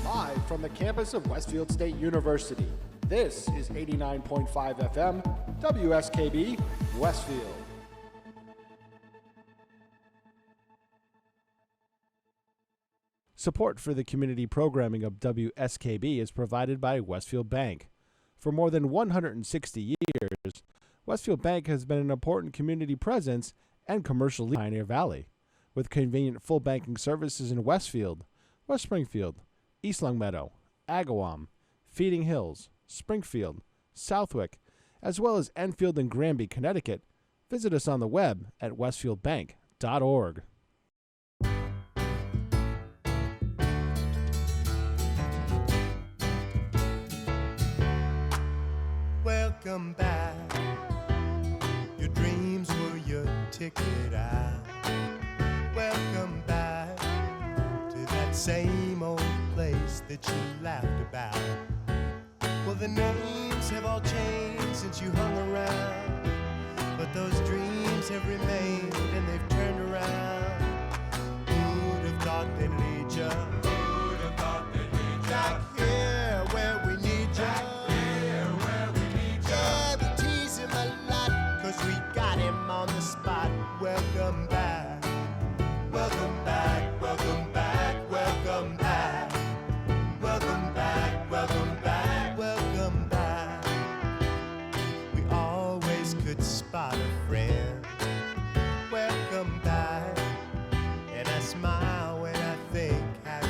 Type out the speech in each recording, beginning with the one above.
Live from the campus of Westfield State University, this is 89.5 FM, WSKB, Westfield. Support for the community programming of WSKB is provided by Westfield Bank. For more than 160 years, Westfield Bank has been an important community presence and commercial leader in Pioneer Valley, with convenient full banking services in Westfield, West Springfield, East Longmeadow, Agawam, Feeding Hills, Springfield, Southwick, as well as Enfield and Granby, Connecticut. Visit us on the web at westfieldbank.org. Welcome back. Your dreams were your ticket out. Welcome back to that same old place that you laughed about. Well, the names have all changed since you hung around, but those dreams have remained and they've turned around. Who'd have thought they'd lead ya? Who'd have thought they'd lead ya? Back here where we need ya. We got him on the spot. Welcome back. Welcome back. Welcome back. Welcome back. Welcome back. Welcome back. Welcome back. We always could spot a friend. Welcome back. And I smile when I think how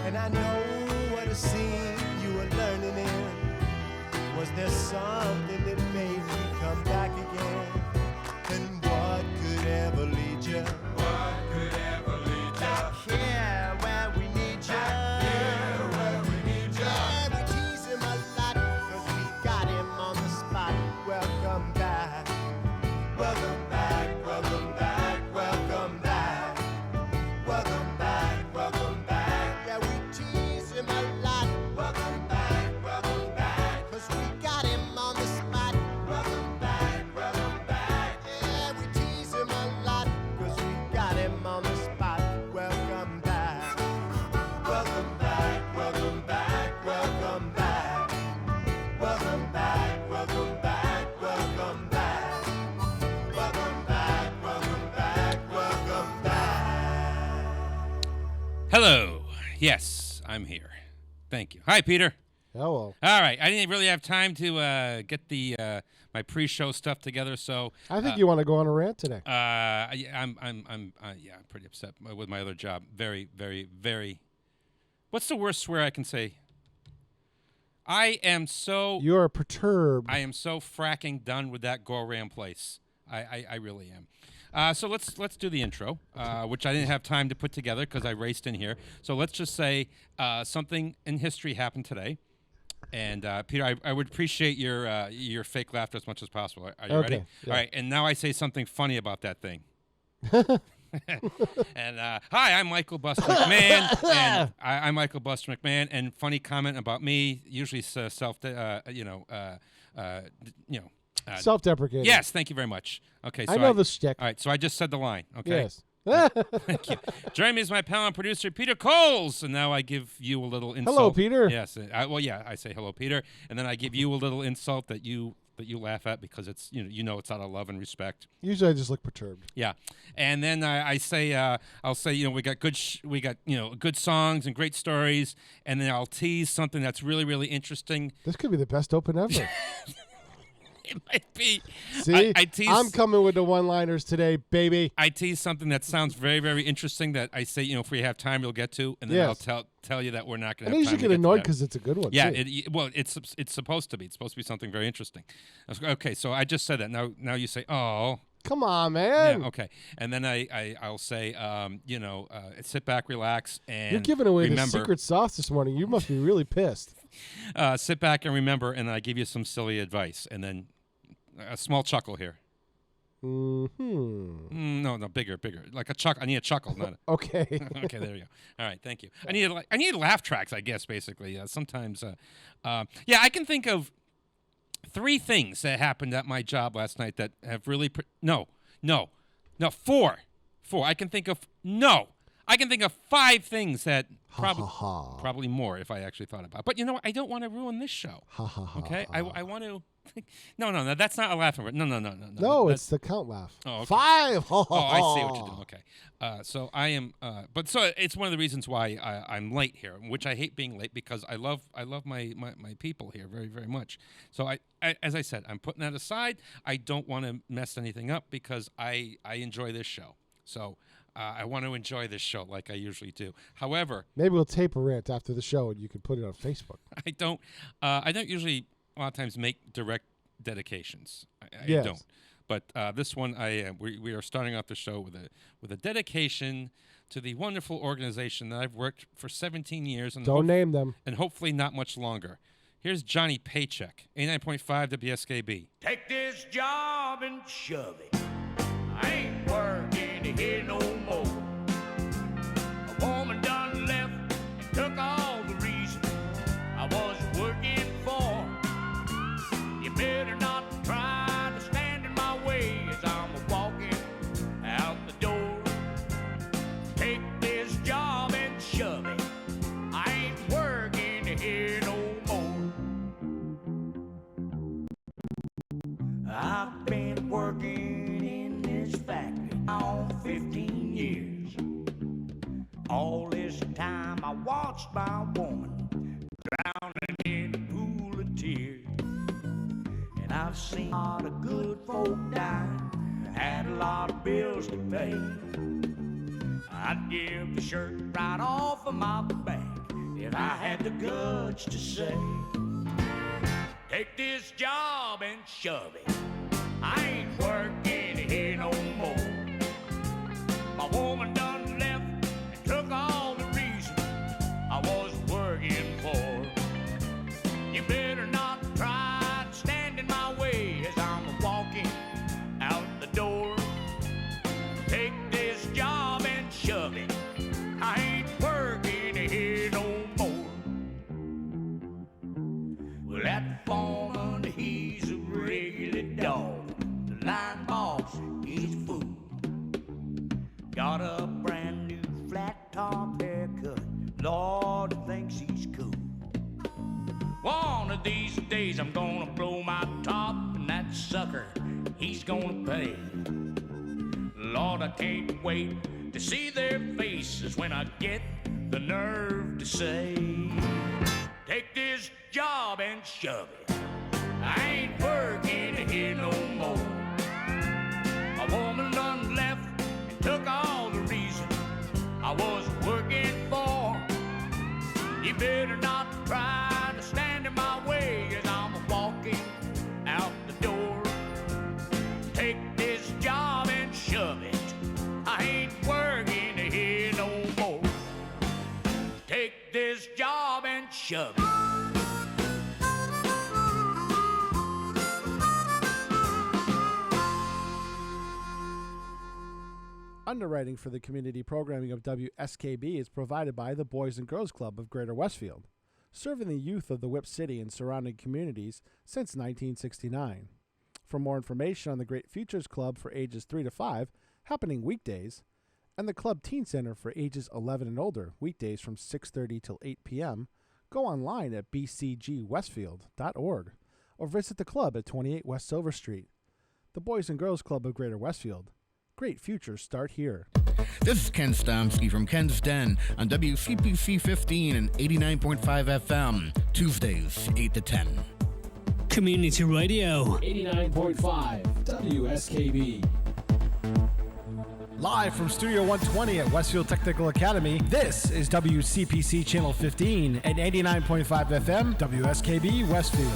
And I know what a scene you were learning in. Was there something that made you come back again? And what could ever lead you? What could ever lead you? Back here where we need you. Back here where we need you. Yeah, we tease him a lot, 'cause we got him on the spot. Welcome back. Welcome back. Welcome back. Welcome back. Welcome back. Welcome back. Yeah, we tease him a lot. Welcome back. Welcome back. 'Cause we got him on the spot. Welcome back. Welcome back. Yeah, we tease him a lot. 'Cause we got him on the spot. Welcome back. Welcome back. Welcome back. Welcome back. Welcome back. Welcome back. Welcome back. Welcome back. Welcome back. Welcome back. Hello. Yes, I'm here. Thank you. Hi, Peter. Hello. All right. I didn't really have time to get the my pre-show stuff together, so I think you want to go on a rant today. I'm pretty upset with my other job. Very, very, very. What's the worst swear I can say? I am so. You are perturbed. I am so fracking done with that go-around place. I really am. So let's do the intro, which I didn't have time to put together because I raced in here. So let's just say something in history happened today. And Peter, I would appreciate your fake laughter as much as possible. Are you ready? Yeah. All right. And now I say something funny about that thing. And hi, I'm Michael Buster McMahon, and I'm Michael Buster McMahon. And funny comment about me, usually Self-deprecating. Yes, thank you very much. Okay, so I know the shtick. All right, so I just said the line. Okay. Yes. Thank you. Joining me is my pal and producer, Peter Coles. And now I give you a little insult. Hello, Peter. Yes. I say hello, Peter. And then I give you a little insult that you laugh at because it's it's out of love and respect. Usually I just look perturbed. Yeah. And then I'll say we got good songs and great stories. And then I'll tease something that's really, really interesting. This could be the best open ever. It might be. See, I tease, I'm coming with the one-liners today, baby. I tease something that sounds very, very interesting that I say, if we have time, you'll get to, and then Yes. I'll tell you that we're not going And to have you time. should get annoyed because it's a good one. Yeah, too. it's supposed to be. It's supposed to be something very interesting. Okay, so I just said that. Now you say, oh. Come on, man. Yeah, okay. And then I'll say, sit back, relax, and You're giving away remember, the secret sauce this morning. You must be really pissed. sit back and remember, and I give you some silly advice, and then a small chuckle here. Mm-hmm. No, bigger. Like a chuckle. I need a chuckle, not a... Okay. Okay, there you go. All right, thank you. I need laugh tracks, I guess, basically. Sometimes, I can think of 3 things that happened at my job last night that have really... Four. I can think of... I can think of 5 things that probably more if I actually thought about it. But you know what? I don't want to ruin this show. Okay? I want to... No, that's not a laugh number. No. No, it's the count laugh. Oh, okay. 5. Oh, I see what you're doing. Okay. So I am, so it's one of the reasons why I'm late here, which I hate being late because I love my people here very, very much. So I as I said, I'm putting that aside. I don't want to mess anything up because I enjoy this show. So I want to enjoy this show like I usually do. However, maybe we'll tape a rant after the show and you can put it on Facebook. I don't usually a lot of times make direct dedications. I Yes. don't. But this one, we are starting off the show with a dedication to the wonderful organization that I've worked for 17 years. And Don't name them. And hopefully not much longer. Here's Johnny Paycheck, 89.5 WSKB. Take this job and shove it. I ain't working here no more. A woman done left and took all the reason I was working for. You better not try to stand in my way as I'm walking out the door. Take this job and shove it. I ain't working here no more. I've been working in this factory now 15 years. All this time I watched my woman drowning in a pool of tears. And I've seen a lot of good folk die, had a lot of bills to pay. I'd give the shirt right off of my back I had the guts to say, take this job and shove it. I ain't working here no more. My woman done left and took all the reason I was working for. You better not try to stand in my way as I'm walking out the door. Take this job and shove it. I ain't working here no more. Well, that foreman, he's a regular dog. The line boss, he's a fool. Got a brand new flat top haircut. Lord, he thinks he's cool. One of these days I'm gonna blow my top, and that sucker, he's gonna pay. Lord, I can't wait to see their faces when I get the nerve to say, take this job and shove it. I ain't working here no more. My woman done left and took all the reason I was working for. You better not try to stand in my way as I'm walking out the door. Take this job and shove it. I ain't working here no more. Take this job and shove it. Underwriting for the community programming of WSKB is provided by the Boys and Girls Club of Greater Westfield, serving the youth of the Whip City and surrounding communities since 1969. For more information on the Great Futures Club for ages 3 to 5, happening weekdays, and the Club Teen Center for ages 11 and older, weekdays from 6:30 till 8 p.m., go online at bcgwestfield.org or visit the club at 28 West Silver Street. The Boys and Girls Club of Greater Westfield. Great futures start here. This is Ken Stomsky from Ken's Den on WCPC 15 and 89.5 FM, Tuesdays, 8 to 10. Community Radio. 89.5 WSKB. Live from Studio 120 at Westfield Technical Academy, this is WCPC Channel 15 and 89.5 FM, WSKB Westfield.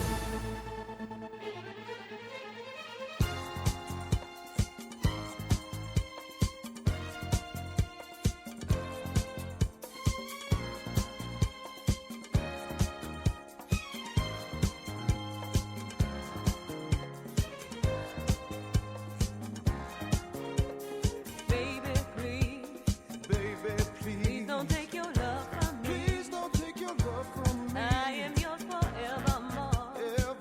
Forevermore.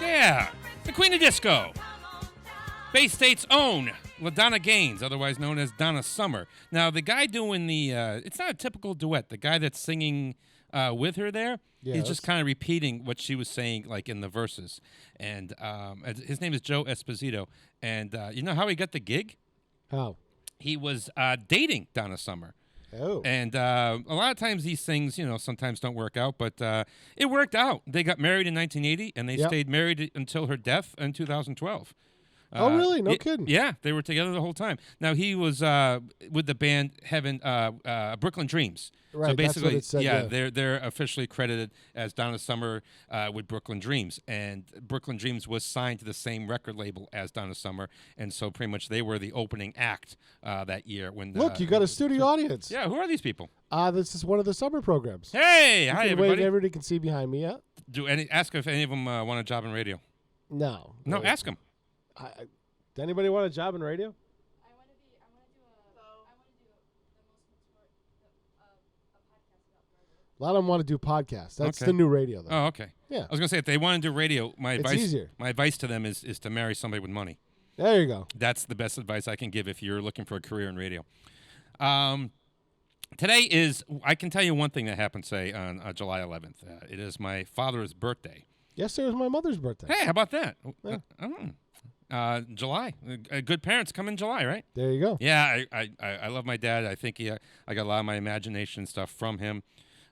Yeah, the Queen of Disco. Bay State's own LaDonna Gaines, otherwise known as Donna Summer. Now, the guy doing the, it's not a typical duet. The guy that's singing with her there, he's just kind of repeating what she was saying, like in the verses. And his name is Joe Esposito. And you know how he got the gig? How? He was dating Donna Summer. Oh. And a lot of times these things, sometimes don't work out, but it worked out. They got married in 1980, and they stayed married until her death in 2012. Oh, really? No kidding. Yeah, they were together the whole time. Now, he was with the band Brooklyn Dreams. Right, so basically, that's what it said, they're officially credited as Donna Summer with Brooklyn Dreams. And Brooklyn Dreams was signed to the same record label as Donna Summer. And so pretty much they were the opening act that year. When Look, you got a studio audience. Yeah, who are these people? This is one of the summer programs. Hey, hi, everybody. Everybody can see behind me, yeah? Ask if any of them want a job in radio. No. No, ask them. Does anybody want a job in radio? I want to do the podcast about radio. A lot of them want to do podcasts. That's the new radio, though. Oh, okay. Yeah. I was going to say, if they want to do radio, It's easier. My advice to them is to marry somebody with money. There you go. That's the best advice I can give if you're looking for a career in radio. Today is, I can tell you one thing that happened, say, on July 11th. It is my father's birthday. Yesterday was my mother's birthday. Hey, how about that? Yeah. July. Good parents come in July, right? There you go. Yeah, I love my dad. I think I got a lot of my imagination stuff from him.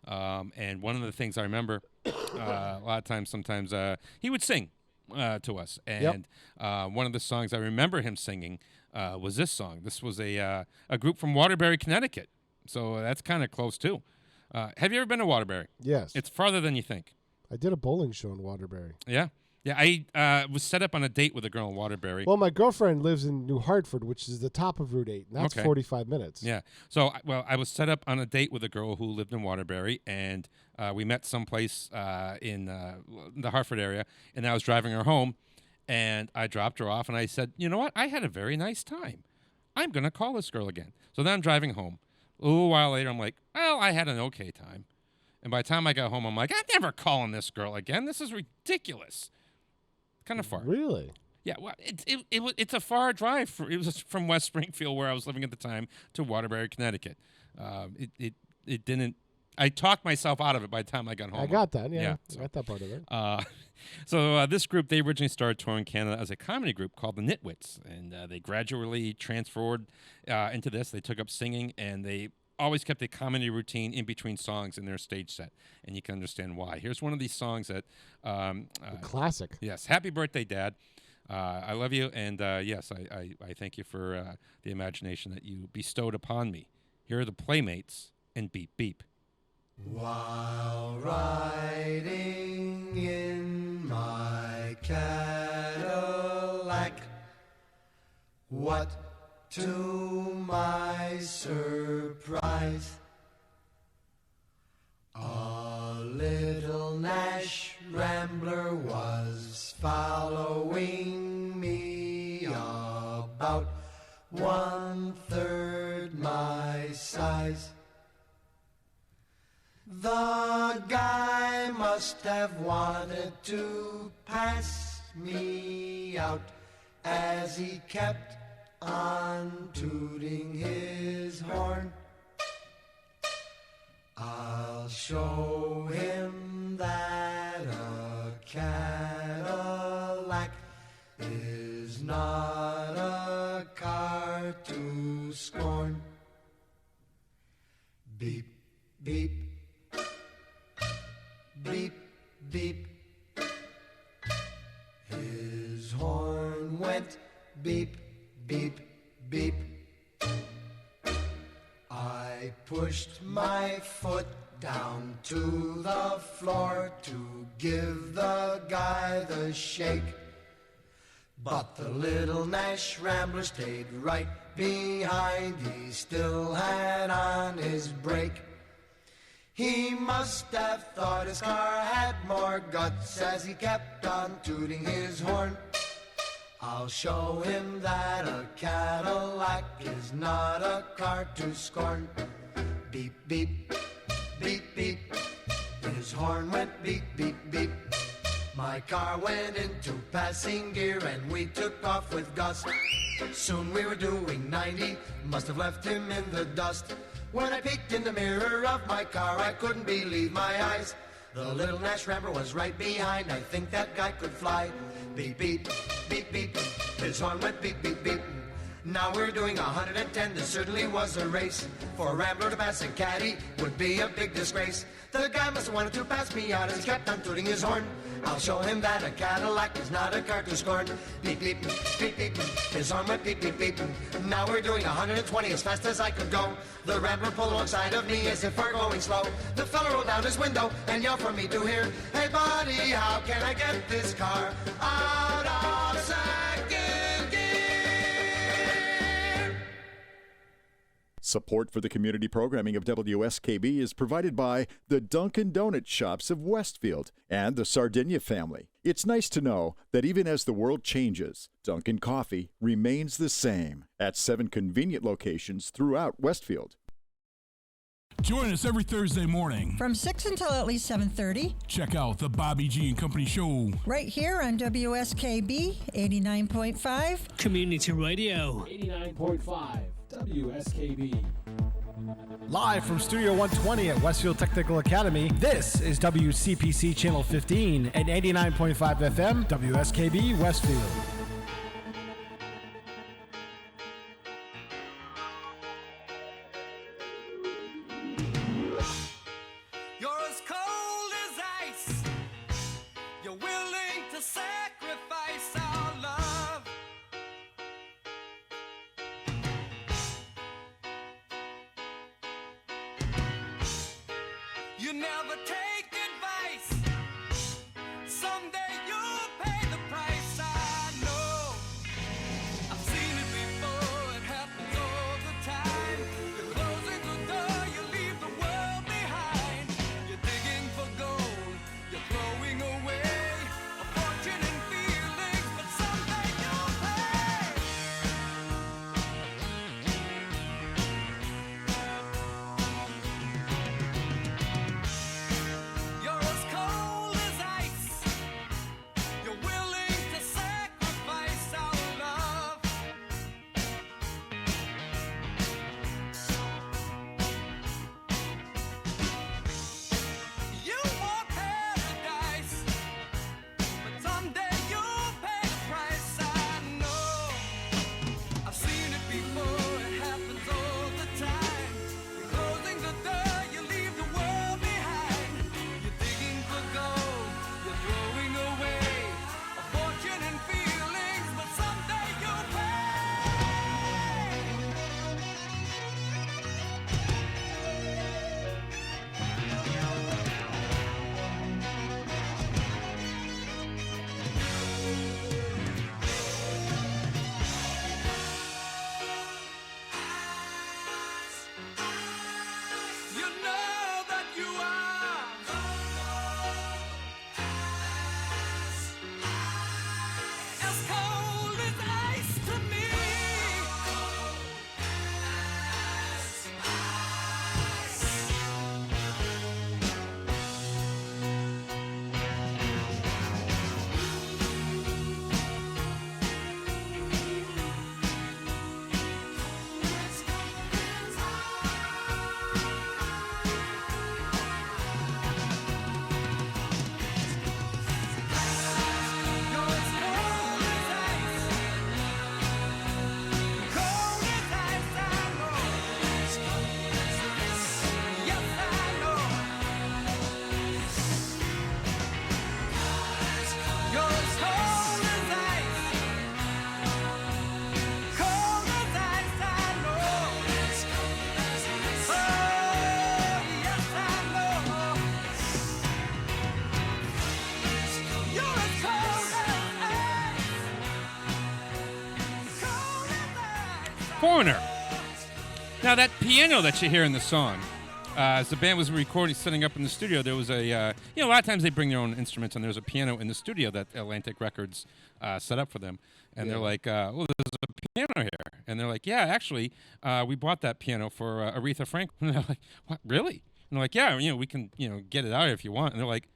And one of the things I remember, a lot of times, sometimes he would sing to us. And one of the songs I remember him singing was this song. This was a group from Waterbury, Connecticut. So that's kind of close, too. Have you ever been to Waterbury? Yes. It's farther than you think. I did a bowling show in Waterbury. Yeah. Yeah, I was set up on a date with a girl in Waterbury. Well, my girlfriend lives in New Hartford, which is the top of Route 8, and that's 45 minutes. Yeah. So, I was set up on a date with a girl who lived in Waterbury, and we met someplace in the Hartford area, and I was driving her home, and I dropped her off, and I said, you know what? I had a very nice time. I'm going to call this girl again. So then I'm driving home. A little while later, I'm like, well, I had an okay time. And by the time I got home, I'm like, I'm never calling this girl again. This is ridiculous. Kind of far. Really? Yeah, well, it's a far drive. It was from West Springfield, where I was living at the time, to Waterbury, Connecticut. It didn't. I talked myself out of it by the time I got home. I got that. Yeah, so, I got that part of it. So this group, they originally started touring Canada as a comedy group called the Nitwits, and they gradually transferred into this. They took up singing, and they always kept a comedy routine in between songs in their stage set, and you can understand why. Here's one of these songs that a classic. Yes, Happy Birthday, Dad. I love you, and yes, I thank you for the imagination that you bestowed upon me. Here are the Playmates and Beep Beep. While riding in my Cadillac, what to my surprise, a little Nash Rambler was following me about 1/3 my size. The guy must have wanted to pass me out as he kept on tooting his horn. I'll show him that a Cadillac is not a car to scorn. Beep, beep, beep, beep. His horn went beep, beep, beep. I pushed my foot down to the floor to give the guy the shake. But the little Nash Rambler stayed right behind. He still had on his brake. He must have thought his car had more guts as he kept on tooting his horn. I'll show him that a Cadillac is not a car to scorn. Beep, beep, beep, beep. His horn went beep, beep, beep. My car went into passing gear and we took off with Gus. Soon we were doing 90, must have left him in the dust. When I peeked in the mirror of my car, I couldn't believe my eyes. The little Nash Rambler was right behind, I think that guy could fly. Beep, beep, beep, beep, his horn went beep, beep, beep. Now we're doing 110, this certainly was a race. For a Rambler to pass a caddy would be a big disgrace. The guy must have wanted to pass me out as he kept on tooting his horn. I'll show him that a Cadillac is not a car to scorn. Beep, beep, beep, beep, his horn went beep, beep, beep. Now we're doing 120 as fast as I could go. The Rambler pulled alongside of me as if we're going slow. The fella rolled down his window and yelled for me to hear, "Hey buddy, how can I get this car out of second gear?" Support for the community programming of WSKB is provided by the Dunkin' Donut Shops of Westfield and the Sardinia family. It's nice to know that even as the world changes, Dunkin' Coffee remains the same at 7 convenient locations throughout Westfield. Join us every Thursday morning from 6 until at least 7:30. Check out the Bobby G and Company Show right here on WSKB 89.5 Community Radio. 89.5 WSKB. Live from Studio 120 at Westfield Technical Academy, this is WCPC Channel 15 and 89.5 FM WSKB Westfield. You're as cold as ice. You're willing to sacrifice our love. You never take advice. Someday you'll pay the price. I know. I've seen it before. It happens all the time. You're closing the door. You leave the world behind. You're digging for gold. You're throwing away a fortune and feelings, but someday you'll pay. You're as cold as ice. You're willing to sacrifice our love. You want paradise, but someday you'll pay the price. I know. I've seen it before. It happens all the time. You're closing the door. You leave the world behind. You're digging for gold. You're throwing away a fortune and feelings, but someday you'll pay. You know that you are as cold as ice to me. You're as cold as ice. Cold as ice, I know. Yes, I know. You're as cold as ice. Cold as ice, I know. Oh, yes, I know. You're as cold as ice. Cold as ice. Foreigner. Now that piano that you hear in the song, as the band was recording, setting up in the studio, there was a, a lot of times they bring their own instruments, and there's a piano in the studio that Atlantic Records set up for them. And they're like, oh, there's a piano here. And they're like, yeah, actually, we bought that piano for Aretha Franklin. And they're like, what, really? And they're like, yeah, we can, get it out if you want. And they're like,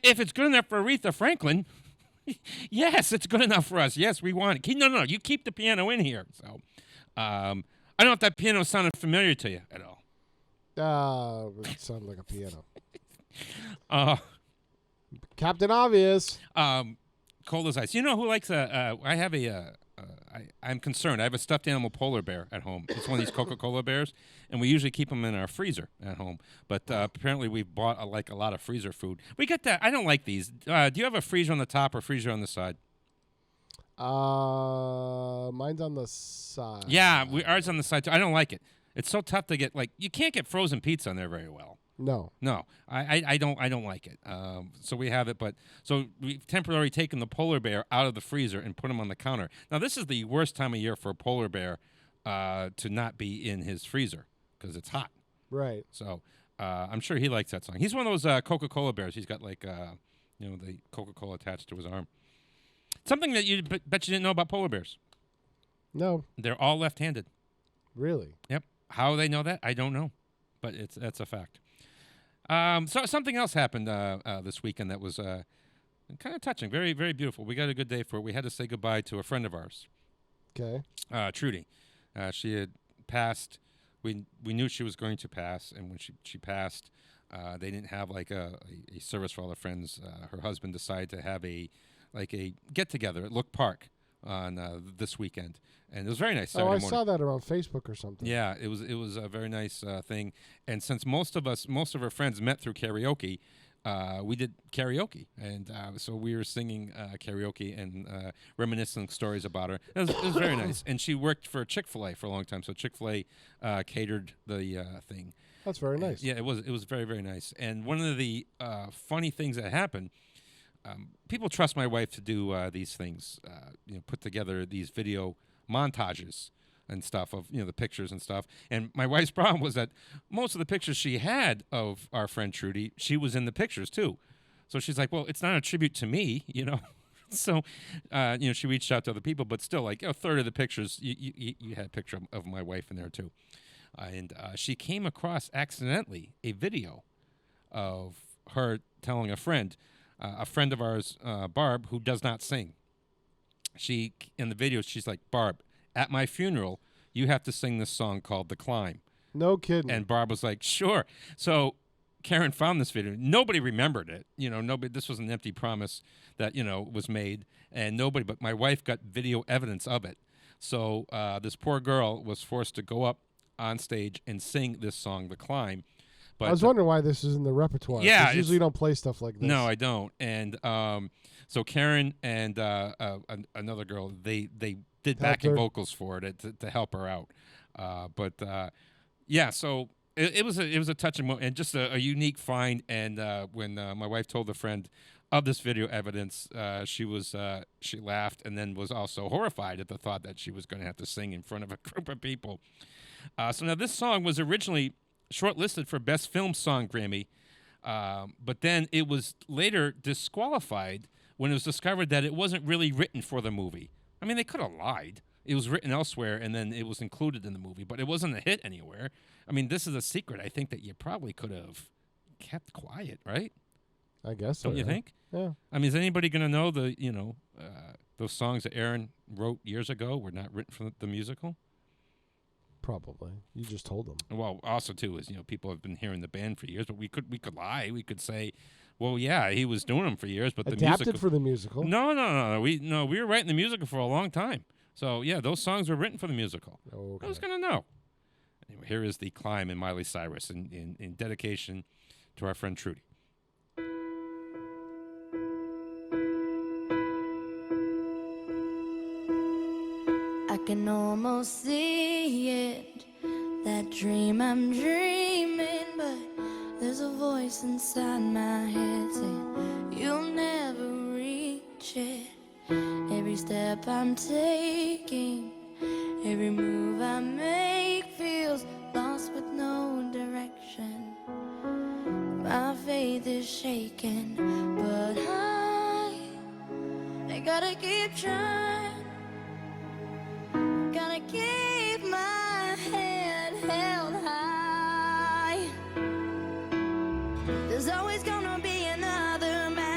if it's good enough for Aretha Franklin, yes, it's good enough for us. Yes, we want it. No, you keep the piano in here. So, I don't know if that piano sounded familiar to you at all. It sounded like a piano. Uh, Captain Obvious. Cold as ice. You know who likes I have I'm concerned. I have a stuffed animal polar bear at home. It's one of these Coca-Cola bears, and we usually keep them in our freezer at home. But apparently we've bought a lot of freezer food. We get that. I don't like these. Do you have a freezer on the top or freezer on the side? Mine's on the side. Yeah, ours on the side too. I don't like it. It's so tough to get. Like, you can't get frozen pizza on there very well. No, I don't like it. So we have it, but so we've temporarily taken the polar bear out of the freezer and put him on the counter. Now this is the worst time of year for a polar bear to not be in his freezer because it's hot. Right. So I'm sure he likes that song. He's one of those Coca-Cola bears. He's got like the Coca-Cola attached to his arm. Something that you bet you didn't know about polar bears. No. They're all left-handed. Really? Yep. How they know that, I don't know, but that's a fact. So something else happened this weekend that was kind of touching, very, very beautiful. We got a good day for it. We had to say goodbye to a friend of ours. Okay. Trudy. She had passed. We knew she was going to pass, and when she passed, they didn't have like a service for all her friends. Her husband decided to have a get-together at Look Park on this weekend. And it was very nice. Saturday morning. Saw that around Facebook or something. Yeah, it was a very nice thing. And since most of our friends met through karaoke, we did karaoke, and so we were singing karaoke and reminiscing stories about her. It was very nice. And she worked for Chick-fil-A for a long time, so Chick-fil-A catered the thing. That's very nice. Yeah, it was very, very nice. And one of the funny things that happened. People trust my wife to do these things, put together these video montages and stuff of the pictures and stuff. And my wife's problem was that most of the pictures she had of our friend Trudy, she was in the pictures too. So she's like, well, it's not a tribute to me, So, she reached out to other people, but still, like a third of the pictures, you had a picture of my wife in there too. And she came across accidentally a video of her telling a friend of ours, Barb, who does not sing. In the video, she's like, Barb, at my funeral, you have to sing this song called The Climb. No kidding. And Barb was like, sure. So Karen found this video. Nobody remembered it. Nobody. This was an empty promise that, was made. And nobody, but my wife got video evidence of it. So this poor girl was forced to go up on stage and sing this song, The Climb. But I was wondering why this is in the repertoire. Yeah. 'Cause usually you don't play stuff like this. No, I don't. And so Karen and another girl, they did backing vocals for it to help her out. So it was a touching moment and just a unique find. And when my wife told a friend of this video evidence, she laughed and then was also horrified at the thought that she was going to have to sing in front of a group of people. So now this song was originally shortlisted for Best Film Song Grammy, but then it was later disqualified when it was discovered that it wasn't really written for the movie. I mean, they could have lied. It was written elsewhere, and then it was included in the movie, but it wasn't a hit anywhere. I mean, this is a secret I think that you probably could have kept quiet, right? I guess so. Don't you think? Yeah. I mean, is anybody going to know those songs that Aaron wrote years ago were not written for the musical? Probably. You just told them. Well, also too is people have been hearing the band for years, but we could lie. We could say, well, yeah, he was doing them for years, but adapted the musical for the musical. No. We were writing the musical for a long time. So yeah, those songs were written for the musical. Okay. Who's gonna know? Anyway, here is The Climb in Miley Cyrus in dedication to our friend Trudy. I can almost see it, that dream I'm dreaming, but there's a voice inside my head saying you'll never reach it. Every step I'm taking, every move I make feels lost with no direction. My faith is shaken, but I gotta keep trying. Gotta keep my head held high. There's always gonna be another man.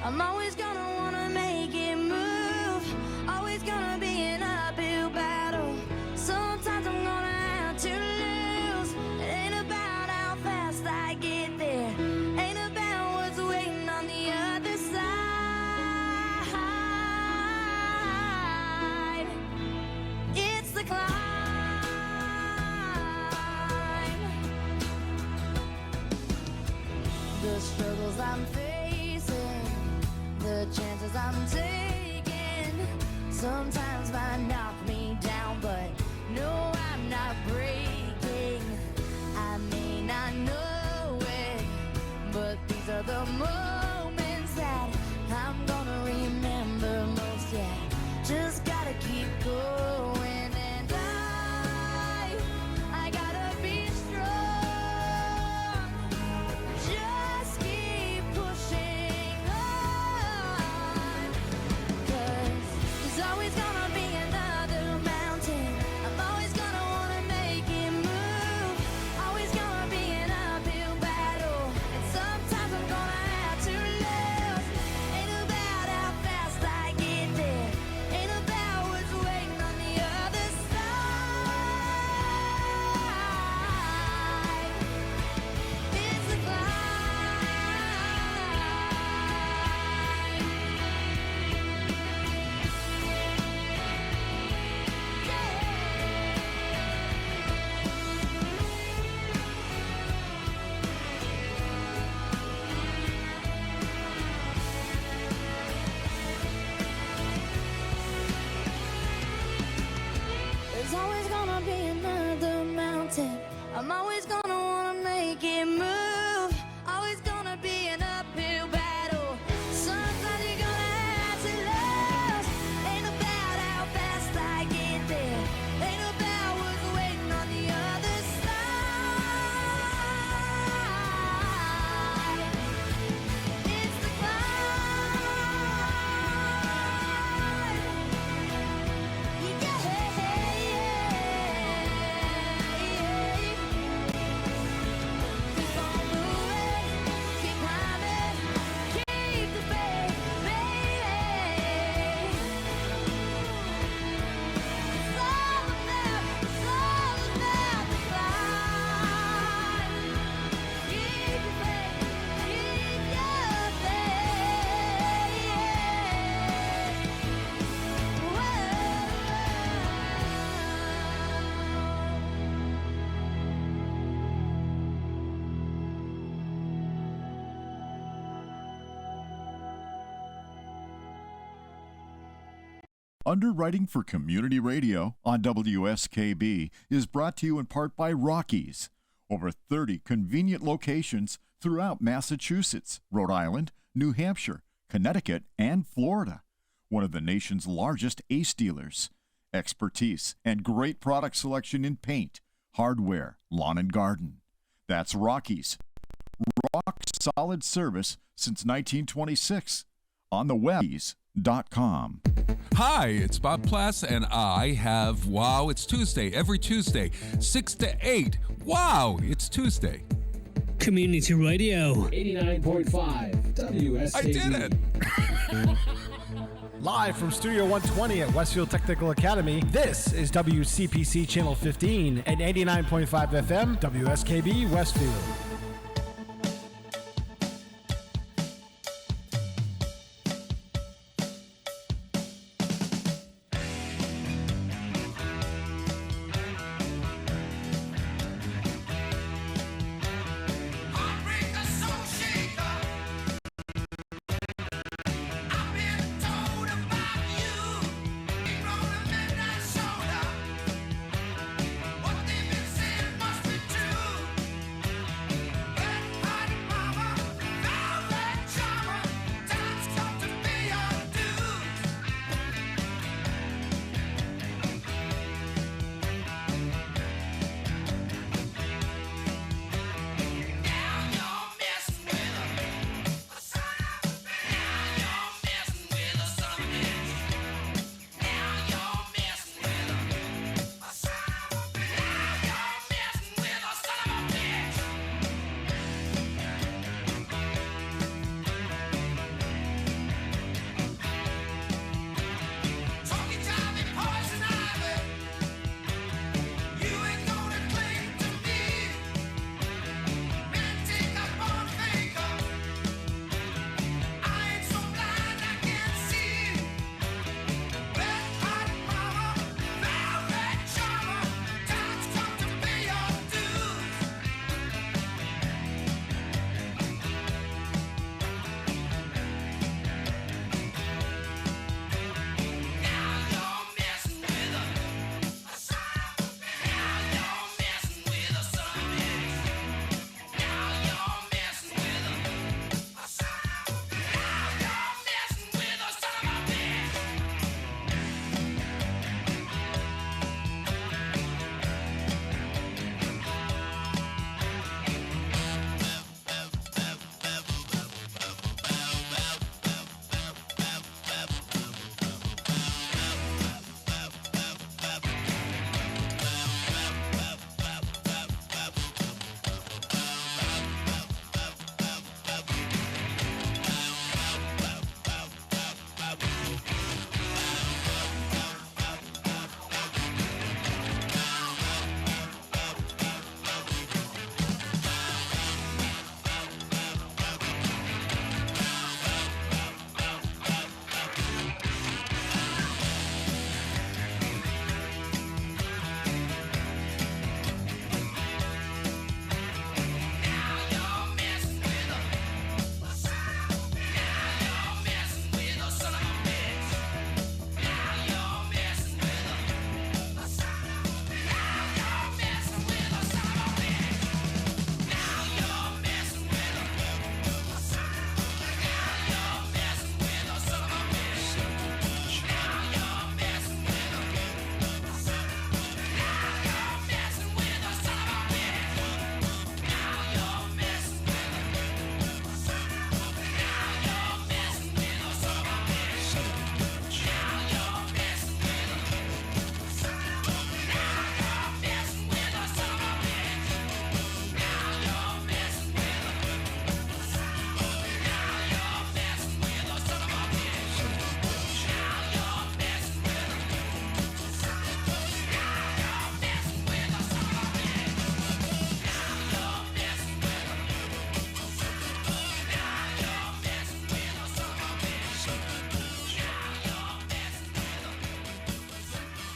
I'm always gonna wanna make it move. Always gonna be an uphill battle. Sometimes I'm gonna have to lose. It ain't about how fast I get there. Ain't about what's waiting on the other side. It's the climb. The struggles I'm facing, the chances I'm taking, sometimes might knock me down, but no, I'm not breaking. I may not know it, but these are the moments that I'm gonna remember most. Yeah, just gotta keep going, and I gotta be strong. Just keep pushing on, 'cause there's always gonna be another mountain. I'm always gonna wanna make it move. Always gonna be an uphill battle, and sometimes I'm gonna have to lose. Ain't about how fast I get there. Ain't about what's waiting on the other side. It's the climb. There's always gonna be another mountain. I'm always gonna wanna make it move. Always gonna be an uphill battle. Sometimes you're gonna have to lose. Ain't about how fast I get there. Ain't about what's waiting on the other side. It's the climb. Keep on moving, keep climbing, keep the faith, baby. It's all about the climb. Keep the faith, keep your faith. Whoa. Underwriting for Community Radio on WSKB is brought to you in part by Rockies. Over 30 convenient locations throughout Massachusetts, Rhode Island, New Hampshire, Connecticut, and Florida. One of the nation's largest ACE dealers. Expertise and great product selection in paint, hardware, lawn and garden. That's Rockies. Rock solid service since 1926. On the web.com. Hi, it's Bob Plass, and I have Wow, It's Tuesday, every Tuesday, 6 to 8. Wow, it's Tuesday. Community Radio. 89.5 WSKB. I did it! Live from Studio 120 at Westfield Technical Academy, this is WCPC Channel 15 and 89.5 FM, WSKB Westfield.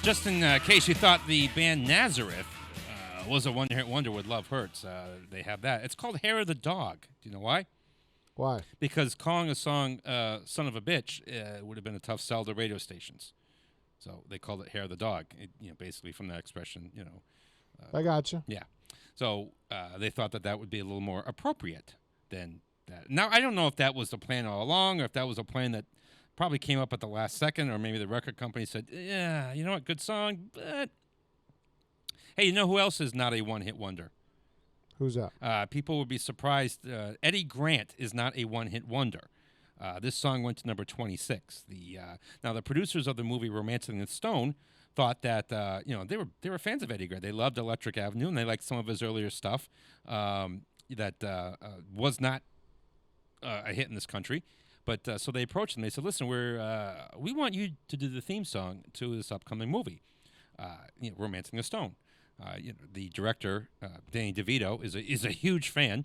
Just in case you thought the band Nazareth was a one-hit wonder with Love Hurts, they have that. It's called Hair of the Dog. Do you know why? Why? Because calling a song Son of a Bitch would have been a tough sell to radio stations. So they called it Hair of the Dog, basically from that expression, I gotcha. Yeah. So they thought that would be a little more appropriate than that. Now, I don't know if that was the plan all along or if that was a plan that probably came up at the last second, or maybe the record company said, yeah, you know what, good song, but... Hey, you know who else is not a one-hit wonder? Who's that? People would be surprised. Eddie Grant is not a one-hit wonder. This song went to number 26. Now, the producers of the movie Romancing the Stone thought that they were fans of Eddie Grant. They loved Electric Avenue, and they liked some of his earlier stuff that was not a hit in this country. But so they approached him. They said, "Listen, we want you to do the theme song to this upcoming movie, Romancing the Stone." The director, Danny DeVito, is a huge fan.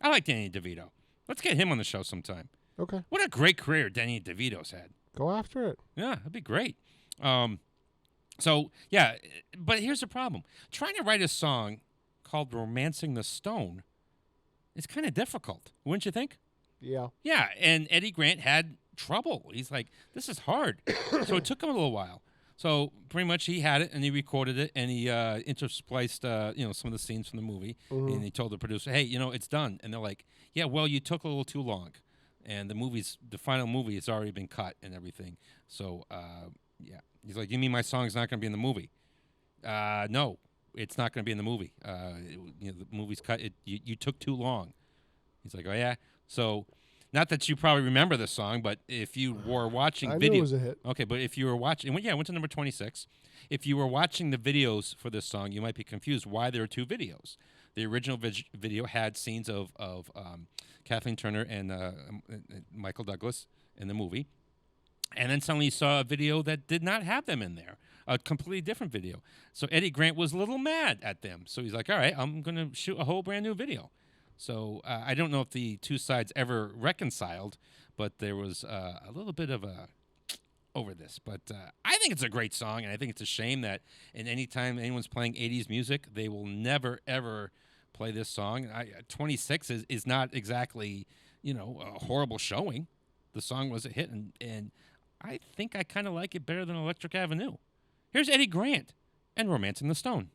I like Danny DeVito. Let's get him on the show sometime. Okay. What a great career Danny DeVito's had. Go after it. Yeah, that'd be great. So, yeah, but here's the problem. Trying to write a song called Romancing the Stone is kind of difficult, wouldn't you think? Yeah. Yeah, and Eddie Grant had trouble. He's like, this is hard. So it took him a little while. So pretty much he had it, and he recorded it, and he interspliced, some of the scenes from the movie, and he told the producer, hey, it's done. And they're like, yeah, well, you took a little too long. And the final movie has already been cut and everything. So, yeah. He's like, you mean my song's not going to be in the movie? No, it's not going to be in the movie. The movie's cut. You took too long. He's like, oh, yeah? So, not that you probably remember this song, but if you were watching I knew it was a hit. Okay, but if you were watching, it went to number 26. If you were watching the videos for this song, you might be confused why there are two videos. The original video had scenes of Kathleen Turner and Michael Douglas in the movie. And then suddenly you saw a video that did not have them in there, a completely different video. So Eddie Grant was a little mad at them. So he's like, all right, I'm going to shoot a whole brand new video. So I don't know if the two sides ever reconciled, but there was a little bit of a over this. But I think it's a great song, and I think it's a shame that any time anyone's playing 80s music, they will never, ever play this song. 26 is not exactly, a horrible showing. The song was a hit, and I think I kind of like it better than Electric Avenue. Here's Eddie Grant and Romancing the Stone.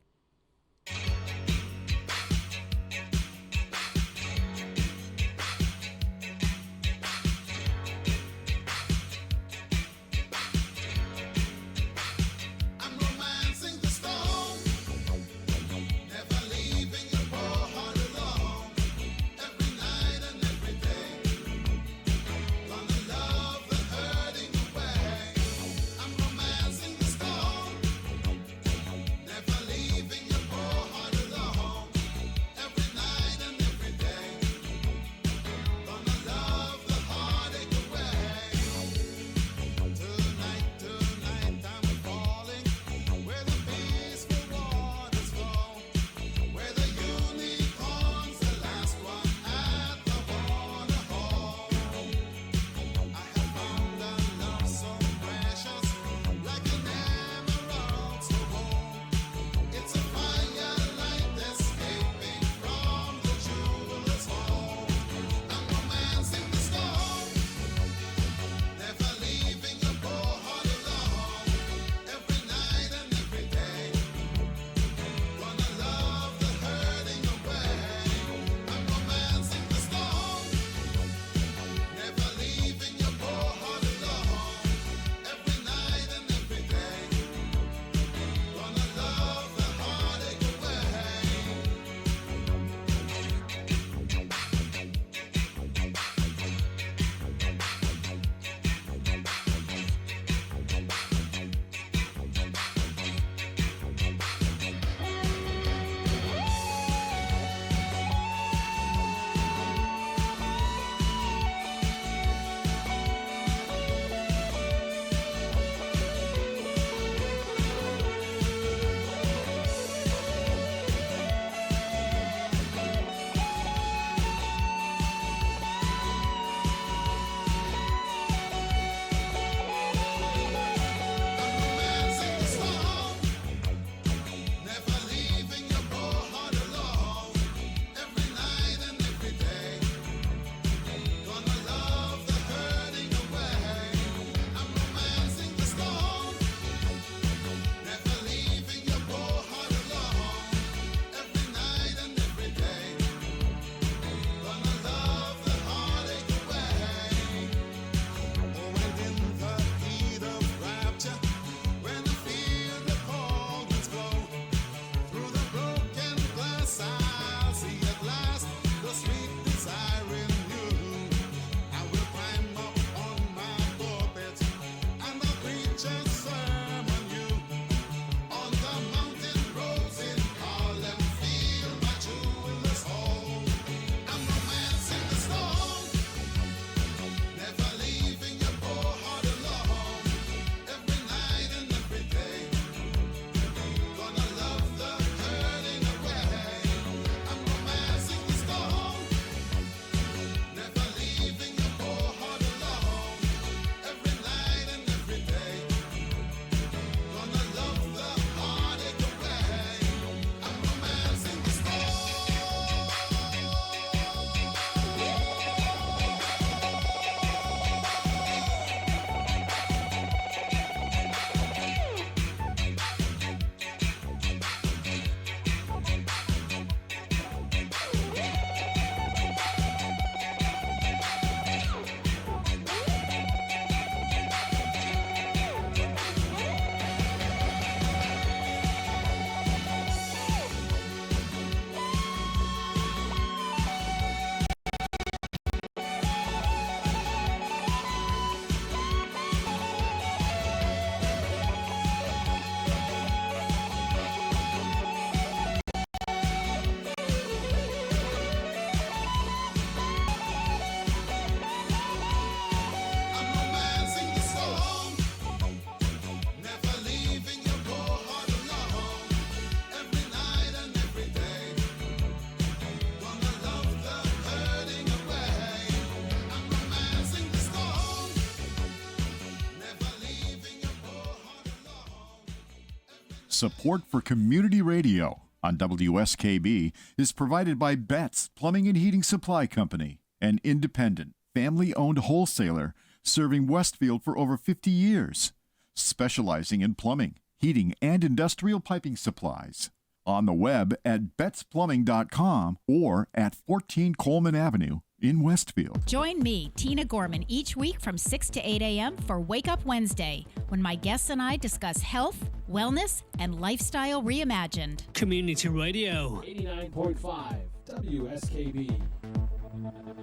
Support for community radio on WSKB is provided by Betts Plumbing and Heating Supply Company, an independent, family-owned wholesaler serving Westfield for over 50 years, specializing in plumbing, heating, and industrial piping supplies. On the web at bettsplumbing.com or at 14 Coleman Avenue in Westfield. Join me, Tina Gorman, each week from 6 to 8 a.m. for Wake Up Wednesday, when my guests and I discuss health, wellness, and lifestyle reimagined. Community Radio. 89.5 WSKB.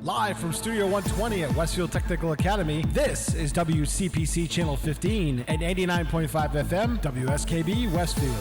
Live from Studio 120 at Westfield Technical Academy, this is WCPC Channel 15 and 89.5 FM, WSKB Westfield.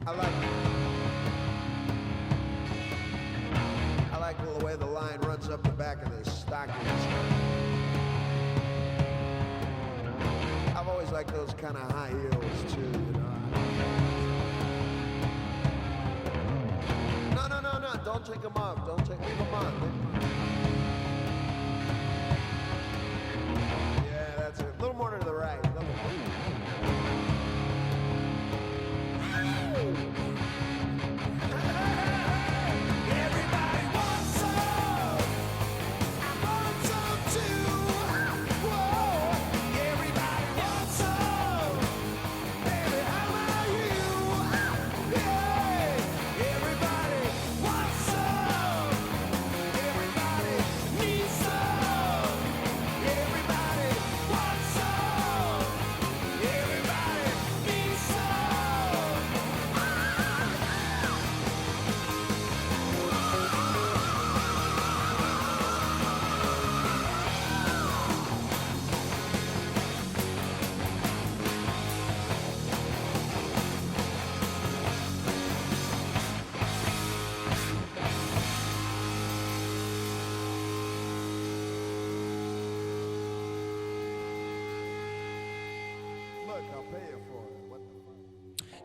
I like the way the line runs up the back of the stockings. I've always liked those kind of high heels too, you know. No, don't take them off. Leave them on. Yeah, that's it. A little more to the right.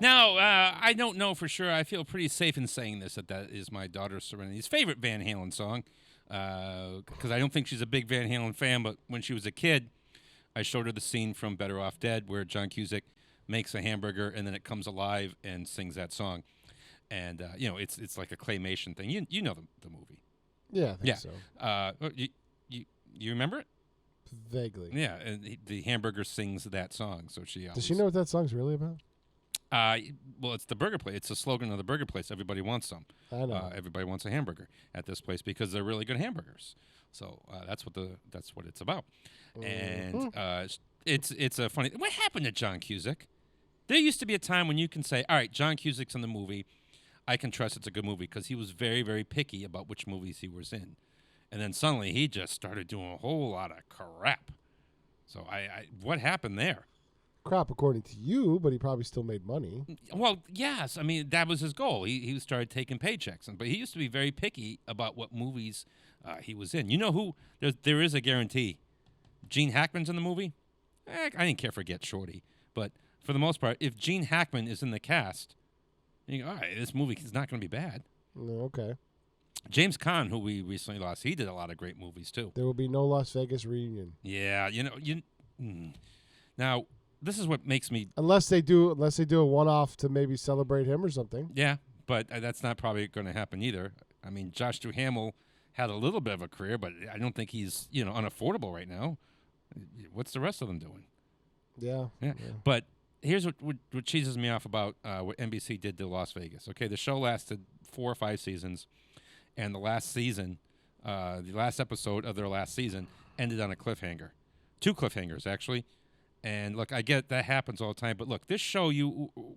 Now, I don't know for sure. I feel pretty safe in saying this, that is my daughter Serenity's favorite Van Halen song, because I don't think she's a big Van Halen fan, but when she was a kid, I showed her the scene from Better Off Dead where John Cusack makes a hamburger and then it comes alive and sings that song. And, it's like a claymation thing. You know the movie. Yeah, I think so. You remember it? Vaguely. Yeah, and the hamburger sings that song, so she always... Does she know what that song's really about? Well, it's the burger place. It's the slogan of the burger place. Everybody wants some. I know. Everybody wants a hamburger at this place because they're really good hamburgers. So that's what it's about. And it's a funny... What happened to John Cusack? There used to be a time when you can say, all right, John Cusack's in the movie. I can trust it's a good movie because he was very, very picky about which movies he was in. And then suddenly he just started doing a whole lot of crap. So what happened there? Crap, according to you, but he probably still made money. Well, yes. I mean, that was his goal. He started taking paychecks. But he used to be very picky about what movies he was in. You know who? There is a guarantee. Gene Hackman's in the movie? I didn't care for Get Shorty. But for the most part, if Gene Hackman is in the cast, you go, all right, this movie is not going to be bad. Okay. James Caan, who we recently lost, he did a lot of great movies, too. There will be no Las Vegas reunion. Yeah, Now, this is what makes me... Unless they do a one-off to maybe celebrate him or something. Yeah, but that's not probably going to happen either. I mean, Josh Duhamel had a little bit of a career, but I don't think he's, unaffordable right now. What's the rest of them doing? Yeah. But here's what cheeses me off about what NBC did to Las Vegas. Okay, the show lasted 4 or 5 seasons, and the last season, the last episode of their last season ended on a cliffhanger. 2 cliffhangers, actually. And look, I get that happens all the time, but look, this show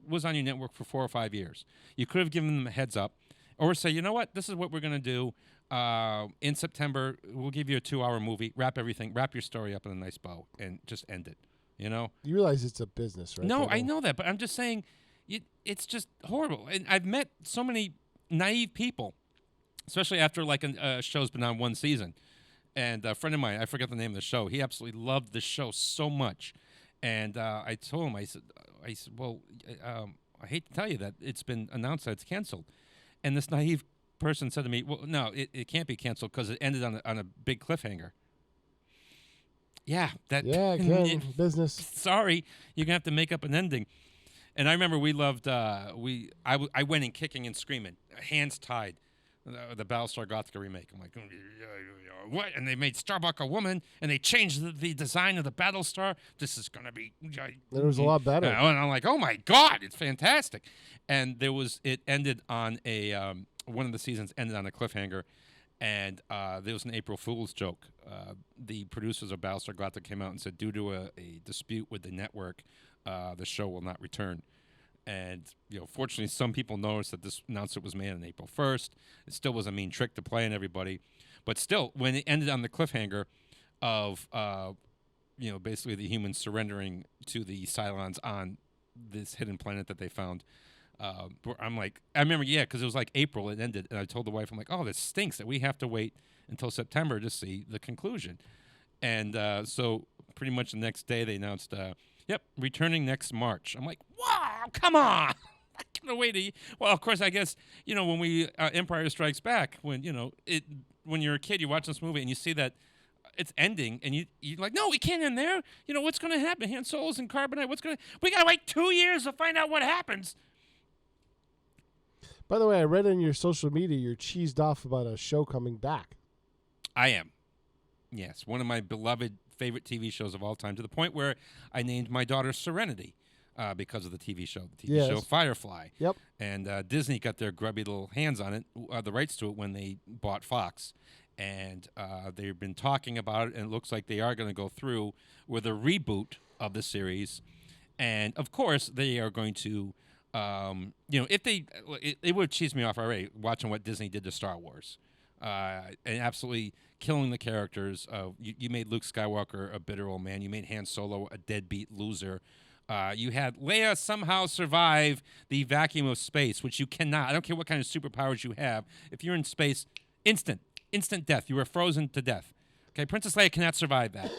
was on your network for 4 or 5 years. You could have given them a heads up, or say, you know what, this is what we're going to do. In September, we'll give you a 2-hour movie, wrap your story up in a nice bow, and just end it. You realize it's a business, right? No, I know that, but I'm just saying, it's just horrible. And I've met so many naive people, especially after like a show's been on 1 season. And a friend of mine, I forget the name of the show, he absolutely loved the show so much. And I told him, I said, well, I hate to tell you that it's been announced that it's canceled. And this naive person said to me, well, no, it can't be canceled because it ended on a big cliffhanger. Yeah, it can. Business. Sorry, you're gonna have to make up an ending. And I remember we loved. I went in kicking and screaming, hands tied. The Battlestar Galactica remake. I'm like, what? And they made Starbuck a woman, and they changed the design of the Battlestar. This is gonna be. It was a lot better. And I'm like, oh my god, it's fantastic. And it ended on a one of the seasons ended on a cliffhanger. And there was an April Fool's joke. The producers of Battlestar Galactica came out and said, due to a dispute with the network, the show will not return. And fortunately, some people noticed that this announcement was made on April 1st. It still was a mean trick to play on everybody. But still, when it ended on the cliffhanger of, basically the humans surrendering to the Cylons on this hidden planet that they found, I'm like, I remember, because it was like April, it ended, and I told the wife, I'm like, oh, this stinks that we have to wait until September to see the conclusion. And so pretty much the next day they announced, returning next March. I'm like, wow, come on. I can't wait. Well, of course, I guess, when we, Empire Strikes Back, when you're a kid, you watch this movie and you see that it's ending, and you're like, no, we can't end there. What's going to happen? Han Solo's in carbonite. We got to wait 2 years to find out what happens. By the way, I read in your social media you're cheesed off about a show coming back. I am. Yes, one of my beloved favorite TV shows of all time, to the point where I named my daughter Serenity because of the TV show. The TV show Firefly. Yep. And Disney got their grubby little hands on it, the rights to it, when they bought Fox. And they've been talking about it, and it looks like they are going to go through with a reboot of the series. And, of course, they are going to... if it would cheese me off already watching what Disney did to Star Wars, and absolutely killing the characters. You made Luke Skywalker a bitter old man. You made Han Solo a deadbeat loser. You had Leia somehow survive the vacuum of space, which you cannot. I don't care what kind of superpowers you have. If you're in space, instant death. You were frozen to death. Okay, Princess Leia cannot survive that.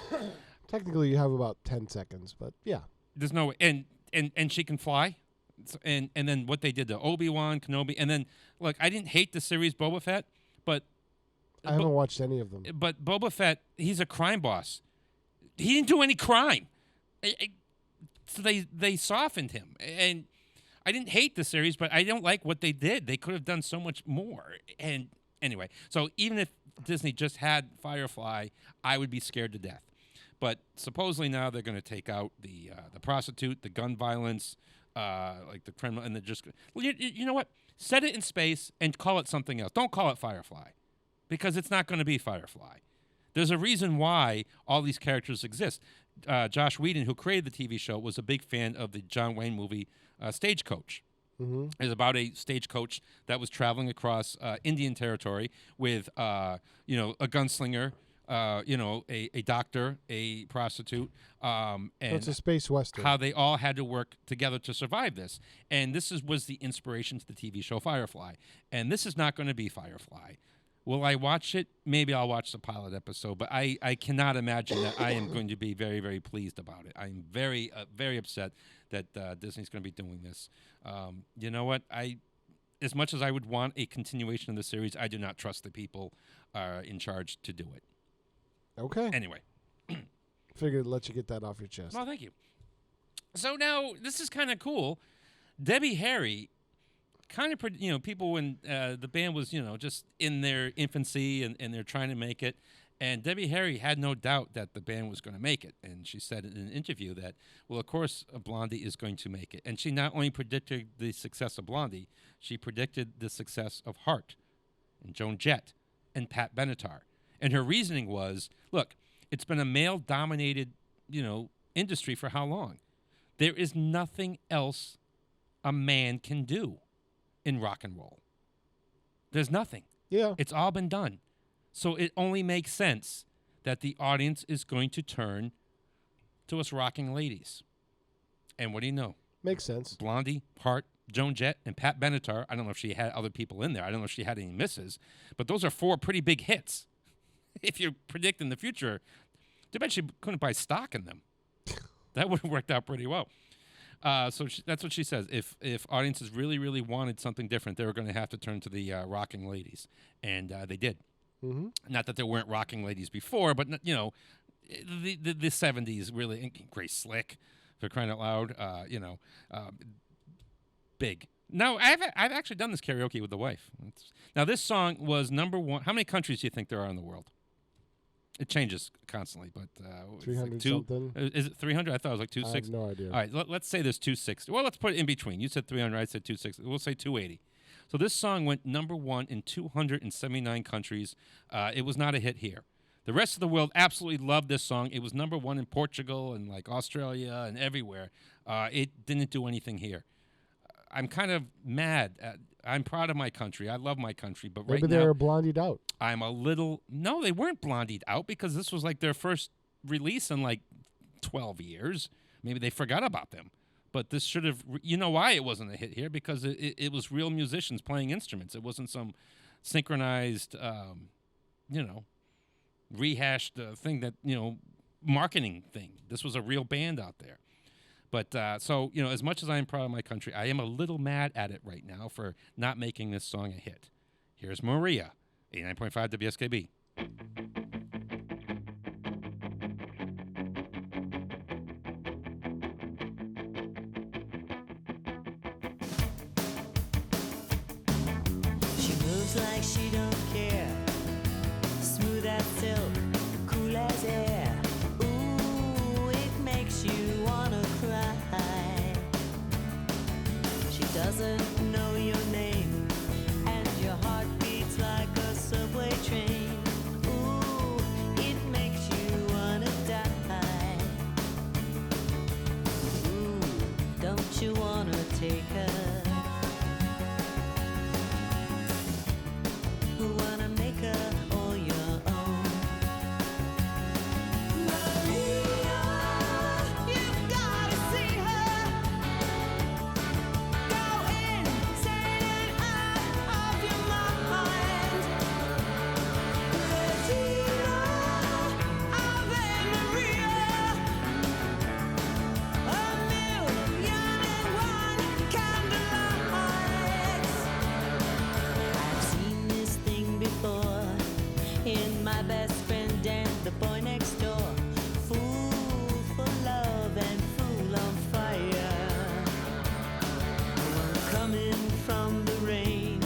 Technically, you have about 10 seconds, but yeah. There's no way. And she can fly. And then what they did to Obi-Wan Kenobi, and then look, I didn't hate the series Boba Fett, but I haven't watched any of them. But Boba Fett, he's a crime boss. He didn't do any crime. So they softened him. And I didn't hate the series, but I don't like what they did. They could have done so much more. And anyway, so even if Disney just had Firefly, I would be scared to death. But supposedly now they're going to take out the prostitute, the gun violence, like the criminal, and they're just you know what? Set it in space and call it something else. Don't call it Firefly, because it's not going to be Firefly. There's a reason why all these characters exist. Josh Whedon, who created the TV show, was a big fan of the John Wayne movie Stagecoach. Mm-hmm. It's about a stagecoach that was traveling across Indian territory with, a gunslinger, a doctor, a prostitute, and So it's a space western. how they all had to work together to survive this. And this was the inspiration to the TV show Firefly. And this is not going to be Firefly. Will I watch it? Maybe I'll watch the pilot episode, but I cannot imagine that I am going to be very, very pleased about it. I'm very, very upset that Disney's going to be doing this. You know what? As much as I would want a continuation of the series, I do not trust the people in charge to do it. Okay. Anyway. Figured to let you get that off your chest. Well, thank you. So now, this is kind of cool. Debbie Harry, kind of, people when the band was, just in their infancy and they're trying to make it. And Debbie Harry had no doubt that the band was going to make it. And she said in an interview that, well, of course, Blondie is going to make it. And she not only predicted the success of Blondie, she predicted the success of Heart and Joan Jett and Pat Benatar. And her reasoning was, look, it's been a male-dominated, industry for how long? There is nothing else a man can do in rock and roll. There's nothing. Yeah. It's all been done. So it only makes sense that the audience is going to turn to us rocking ladies. And what do you know? Makes sense. Blondie, Hart, Joan Jett, and Pat Benatar. I don't know if she had other people in there. I don't know if she had any misses. But those are 4 pretty big hits. If you're predicting the future, too bad she couldn't buy stock in them. That would have worked out pretty well. So that's what she says. If audiences really, really wanted something different, they were going to have to turn to the rocking ladies. And they did. Mm-hmm. Not that there weren't rocking ladies before, but, the 70s really, and Grace Slick, for crying out loud, big. Now, I've actually done this karaoke with the wife. Now, this song was number 1. How many countries do you think there are in the world? It changes constantly, but 300 like something. Is it 300? I thought it was like 260. I have no idea. All right, let's say there's 260. Well, let's put it in between. You said 300, I said 260. We'll say 280. So this song went number 1 in 279 countries. It was not a hit here. The rest of the world absolutely loved this song. It was number 1 in Portugal and like Australia and everywhere. It didn't do anything here. I'm kind of mad. I'm proud of my country. I love my country, but Maybe right they now were blondied out. I'm a little. No, they weren't blondied out because this was like their first release in like 12 years. Maybe they forgot about them. But this should have. You know why it wasn't a hit here? Because it was real musicians playing instruments. It wasn't some synchronized, rehashed thing that marketing thing. This was a real band out there. But so, as much as I am proud of my country, I am a little mad at it right now for not making this song a hit. Here's Maria, 89.5 WSKB. She moves like she don't care. Smooth as silk, cool as air. Ooh, it makes you wanna cry. She doesn't know your name, and your heart beats like a subway train. in my best friend and the boy next door. Fool for love and fool on fire. Coming from the rain,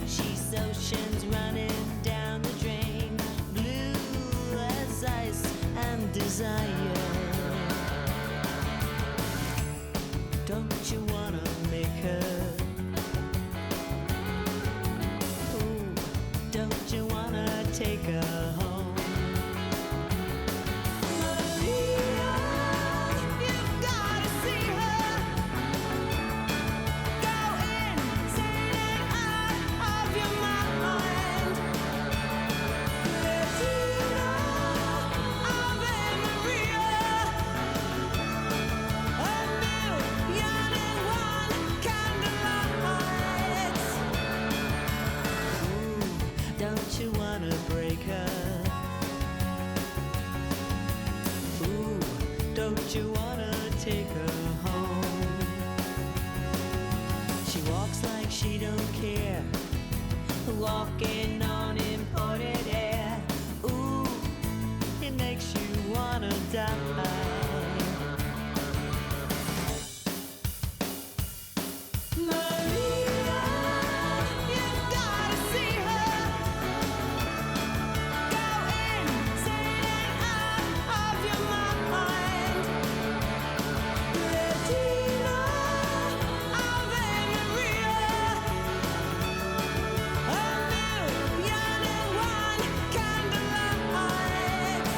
she's oceans running down the drain, blue as ice and desire. Don't you wanna make her? Ooh, don't you wanna take her home? Maria, you've gotta see her. Go insane out of your mind. Latina of Maria, a million and one candlelights. Ooh, don't you wanna break her? Ooh, don't you wanna take her home? She walks like she don't care, walking on imported air. Ooh, it makes you wanna die. Maria, you've gotta see her. Go insane out of your mind. Latina of Maria, a million and one candlelights.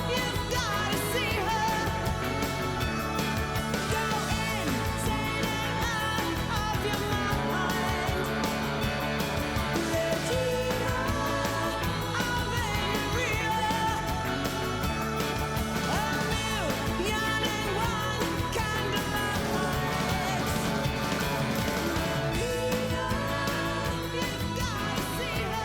You've gotta see her. Go insane out of your mind. Latina of Maria, a million and one candlelights. You've gotta see her.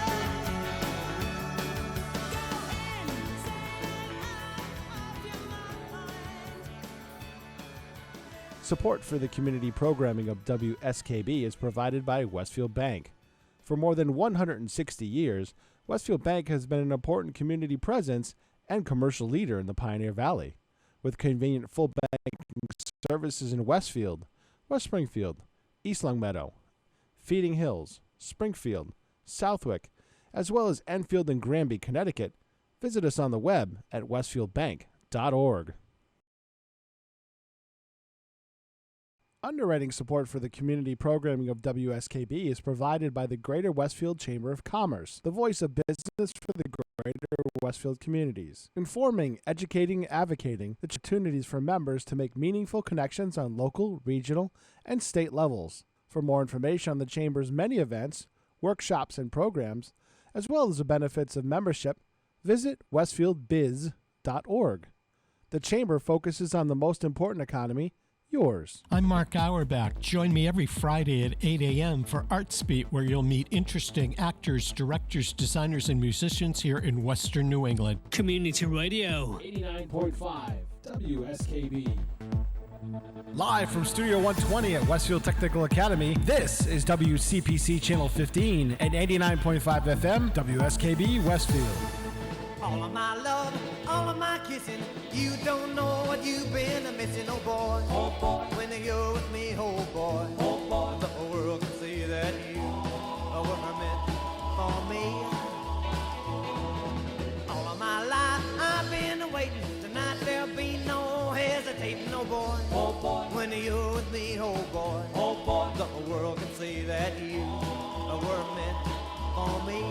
Support for the community programming of WSKB is provided by Westfield Bank. For more than 160 years, Westfield Bank has been an important community presence and commercial leader in the Pioneer Valley. With convenient full banking services in Westfield, West Springfield, East Longmeadow, Feeding Hills, Springfield, Southwick, as well as Enfield and Granby, Connecticut, visit us on the web at westfieldbank.org. Underwriting support for the community programming of WSKB is provided by the Greater Westfield Chamber of Commerce, the voice of business for the Greater Westfield communities, informing, educating, advocating the opportunities for members to make meaningful connections on local, regional, and state levels. For more information on the Chamber's many events, workshops, and programs, as well as the benefits of membership, visit westfieldbiz.org. The Chamber focuses on the most important economy, yours. I'm Mark Auerbach. Join me every Friday at 8 a.m. for Arts Beat, where you'll meet interesting actors, directors, designers, and musicians here in Western New England. Community Radio. 89.5 WSKB. Live from Studio 120 at Westfield Technical Academy, this is WCPC Channel 15 and 89.5 FM, WSKB Westfield. All of my love, all of my kissing, you don't know what you've been missing, oh boy. Oh boy. When you're with me, oh boy. Oh boy. The whole world can see that you were meant for me. All of my life I've been waiting. Tonight there'll be no hesitating, oh boy. Oh boy. When you're with me, oh boy. Oh boy. The whole world can see that you were meant for me.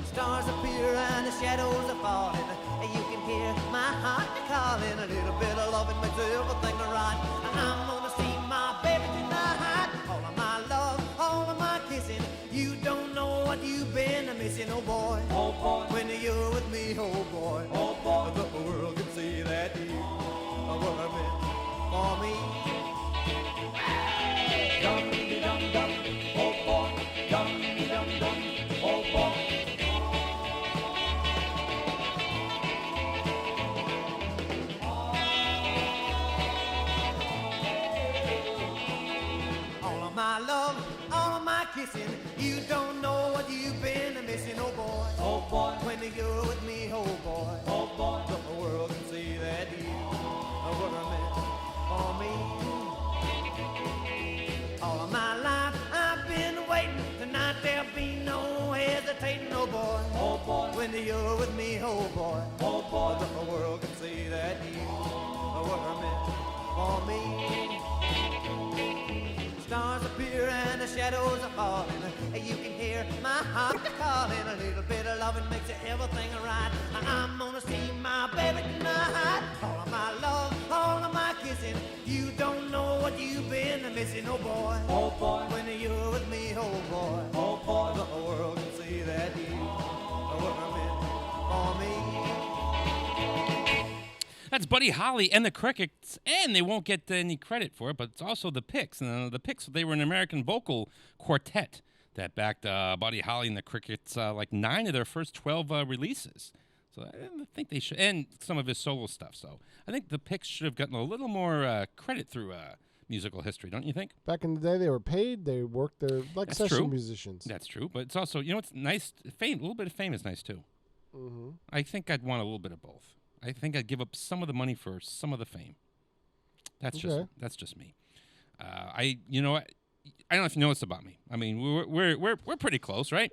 Stars appear and the shadows are falling. You can hear my heart calling. A little bit of loving makes everything right. And I'm gonna see my baby tonight. All of my love, all of my kissing. You don't know what you've been missing, oh boy. Oh boy. When you're with me, oh boy. Oh boy. The world can see that you were meant for me. when you're with me, oh boy. Oh boy, the world can see that you were meant for me. Stars appear and the shadows are falling. You can hear my heart calling. A little bit of loving makes everything right. I'm gonna see my baby tonight. All of my love, all of my kissing. You don't know what you've been missing, oh boy. Oh boy, when you're with me, oh boy. Oh boy, the world can see that you were meant for me. That's Buddy Holly and the Crickets, and they won't get any credit for it, but it's also the Picks. And the Picks, they were an American vocal quartet that backed Buddy Holly and the Crickets like 9 of their first 12 releases. So I think they should, and some of his solo stuff. So I think the Picks should have gotten a little more credit through musical history, don't you think? Back in the day, they were paid. They worked their like That's session true. musicians. That's true, but it's also, you know, it's nice. Fame, a little bit of fame is nice too. Mm-hmm. I think I'd want a little bit of both. I think I'd give up some of the money for some of the fame. That's just me. You know, I don't know if you know this about me. I mean, we're pretty close, right?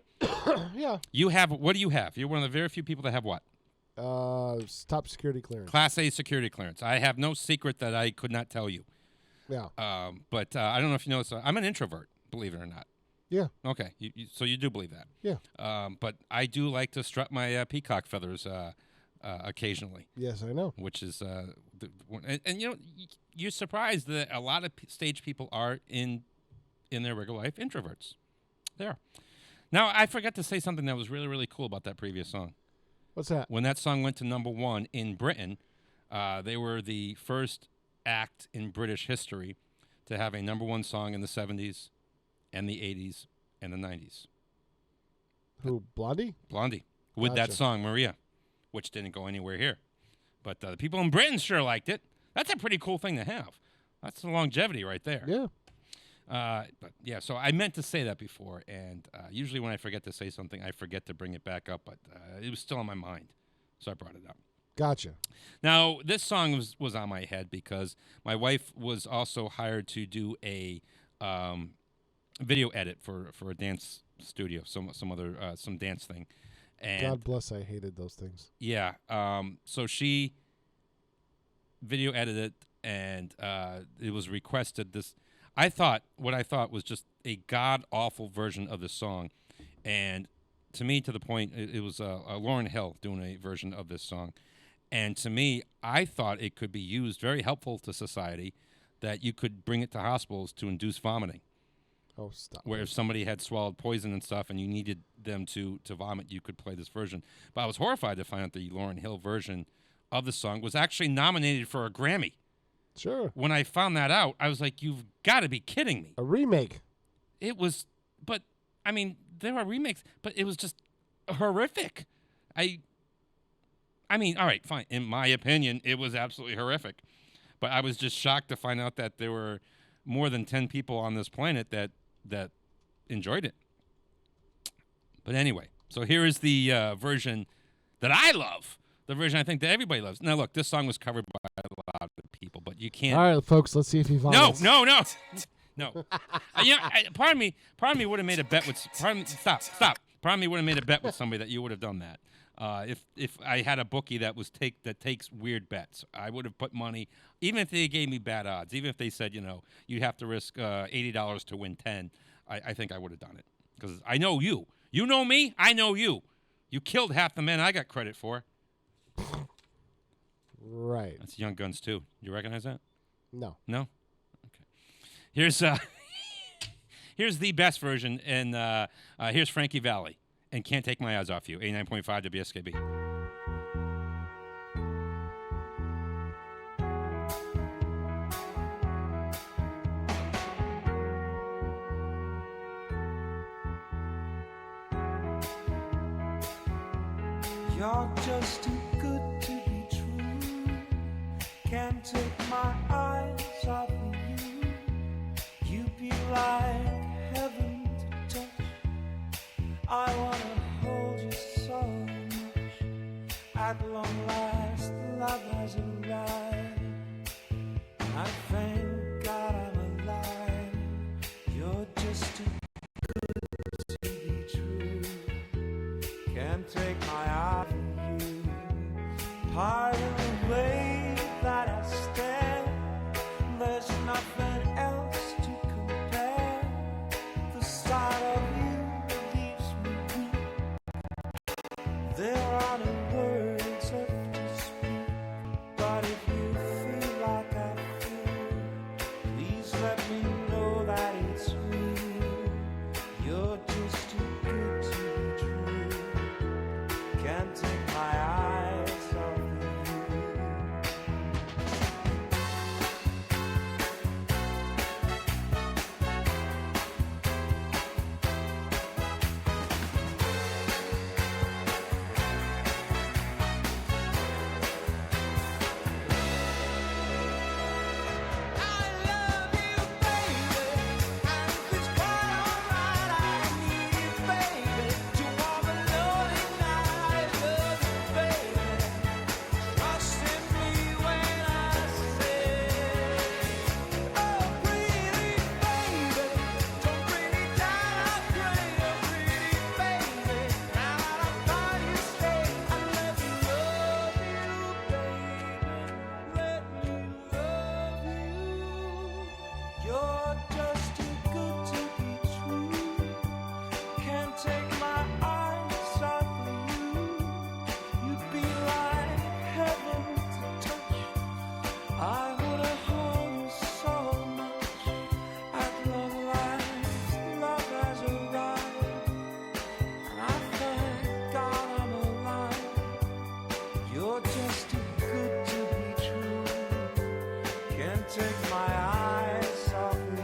Yeah. You have, what do you have? You're one of the very few people that have what? Top security clearance. Class A security clearance. I have no secret that I could not tell you. Yeah. But I don't know if you know this. I'm an introvert, believe it or not. Yeah. Okay. So you do believe that. Yeah. But I do like to strut my peacock feathers occasionally. Yes, I know. Which is, and you know, you're surprised that a lot of stage people are in their regular life introverts. There. Now, I forgot to say something that was really, really cool about that previous song. What's that? When that song went to #1 in Britain, they were the first act in British history to have a #1 song in the 70s and the 80s and the 90s. Who, Blondie? Blondie. With that Gotcha. song, Maria, which didn't go anywhere here. But the people in Britain sure liked it. That's a pretty cool thing to have. That's the longevity right there. Yeah. But yeah, so I meant to say that before, and usually when I forget to say something, I forget to bring it back up, but it was still on my mind, so I brought it up. Gotcha. Now, this song was on my head because my wife was also hired to do a video edit for a dance studio, some dance thing. And God bless, I hated those things. yeah, so she video edited, and it was requested this. What I thought was just a god-awful version of the song. And to me, to the point, it was Lauryn Hill doing a version of this song. And to me, I thought it could be used, very helpful to society, that you could bring it to hospitals to induce vomiting. Oh, stop. Where if somebody had swallowed poison and stuff and you needed them to vomit, you could play this version. But I was horrified to find out the Lauryn Hill version of the song was actually nominated for a Grammy. Sure. When I found that out, I was like, you've got to be kidding me. A remake. It was, but, I mean, there are remakes, but it was just horrific. I mean, all right, fine. In my opinion, it was absolutely horrific. But I was just shocked to find out that there were more than 10 people on this planet that enjoyed it. But anyway, so here is the version that I love. The version I think that everybody loves. Now, look, this song was covered by a lot of people, but you can't. All right, folks, let's see if he vomits. No. You know, part of me would have made a bet with. Stop. Part of me would have made a bet with somebody that you would have done that. If I had a bookie that takes weird bets, I would have put money. Even if they gave me bad odds, even if they said, you know, you have to risk $80 to win 10, I think I would have done it because I know you. You know me. I know you. You killed half the men I got credit for. Right. That's Young Guns too. You recognize that? No. No? Okay. Here's the best version, and here's Frankie Valli and Can't Take My Eyes Off You, 89.5 WSKB. You're just too good to be true. Can't take my eyes off of you. You be like heaven to touch. I wanna hold you so much. At long last, love has arrived. I thank God I'm alive. You're just too good to be true. Can't take my eyes nothing else to compare. The sight of you leaves me weak. There are no words left to speak, but if you feel like I feel, please let me know that it's real. You're just too good to be true. Can't take my eyes off you. You're just too good to be true. Can't take my eyes off you. You'd be like heaven to touch. I would have hung so much. At long last, love has arrived, and I thank God I'm alive. You're just too good to be true. Can't take my eyes off you.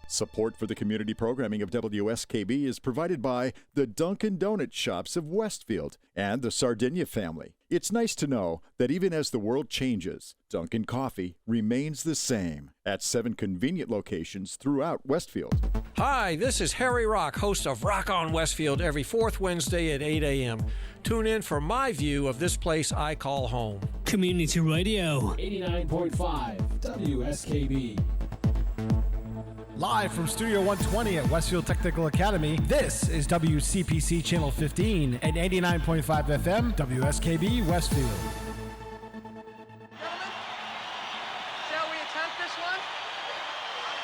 Support for the community programming of WSKB is provided by the Dunkin' Donut Shops of Westfield and the Sardinia family. It's nice to know that even as the world changes, Dunkin' Coffee remains the same at 7 convenient locations throughout Westfield. Hi, this is Harry Rock, host of Rock on Westfield every fourth Wednesday at 8 a.m. Tune in for my view of this place I call home. Community Radio. 89.5 WSKB. Live from Studio 120 at Westfield Technical Academy, this is WCPC Channel 15 and 89.5 FM, WSKB Westfield. Shall we attempt this one?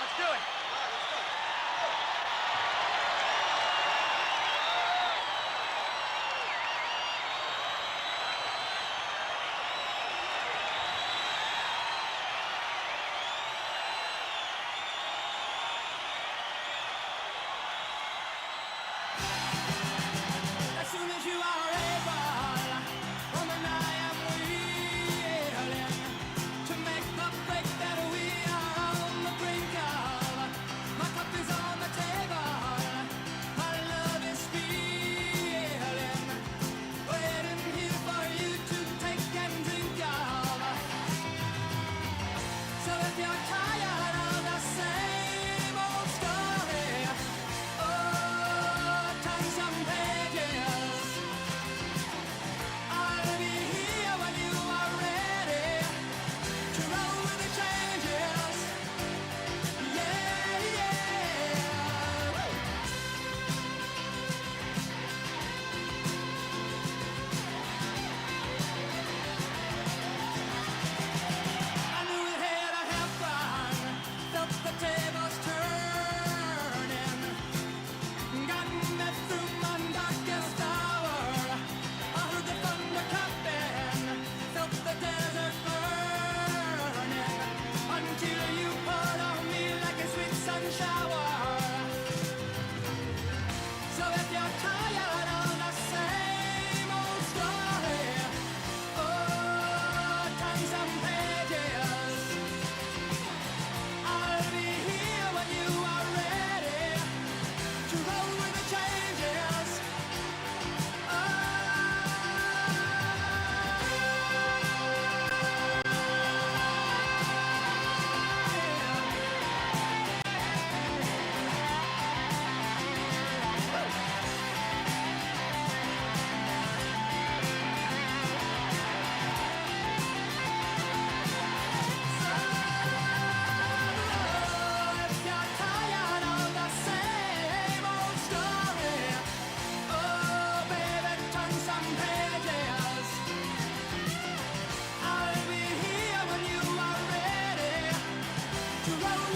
Let's do it. As soon as you are able, from the night I'm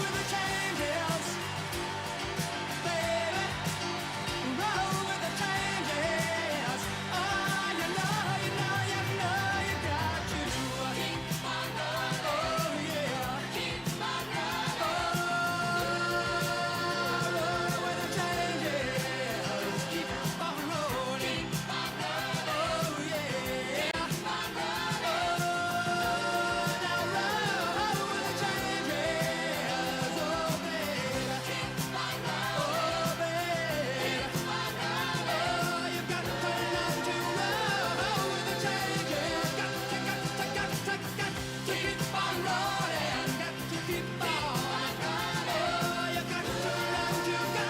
with the changes, baby. Roll with the changes. Oh, you know you got to keep on rolling. Oh yeah, keep on rolling. Oh, roll with the changes. Keep on rolling. Keep on rolling. Oh yeah, keep on rolling. Oh, now roll with the changes. Oh baby, keep on rolling. Oh baby, keep on rolling. Oh, you got to learn to roll with the changes. Got to keep on rolling. Got to keep on rolling. Oh, you got to learn to roll.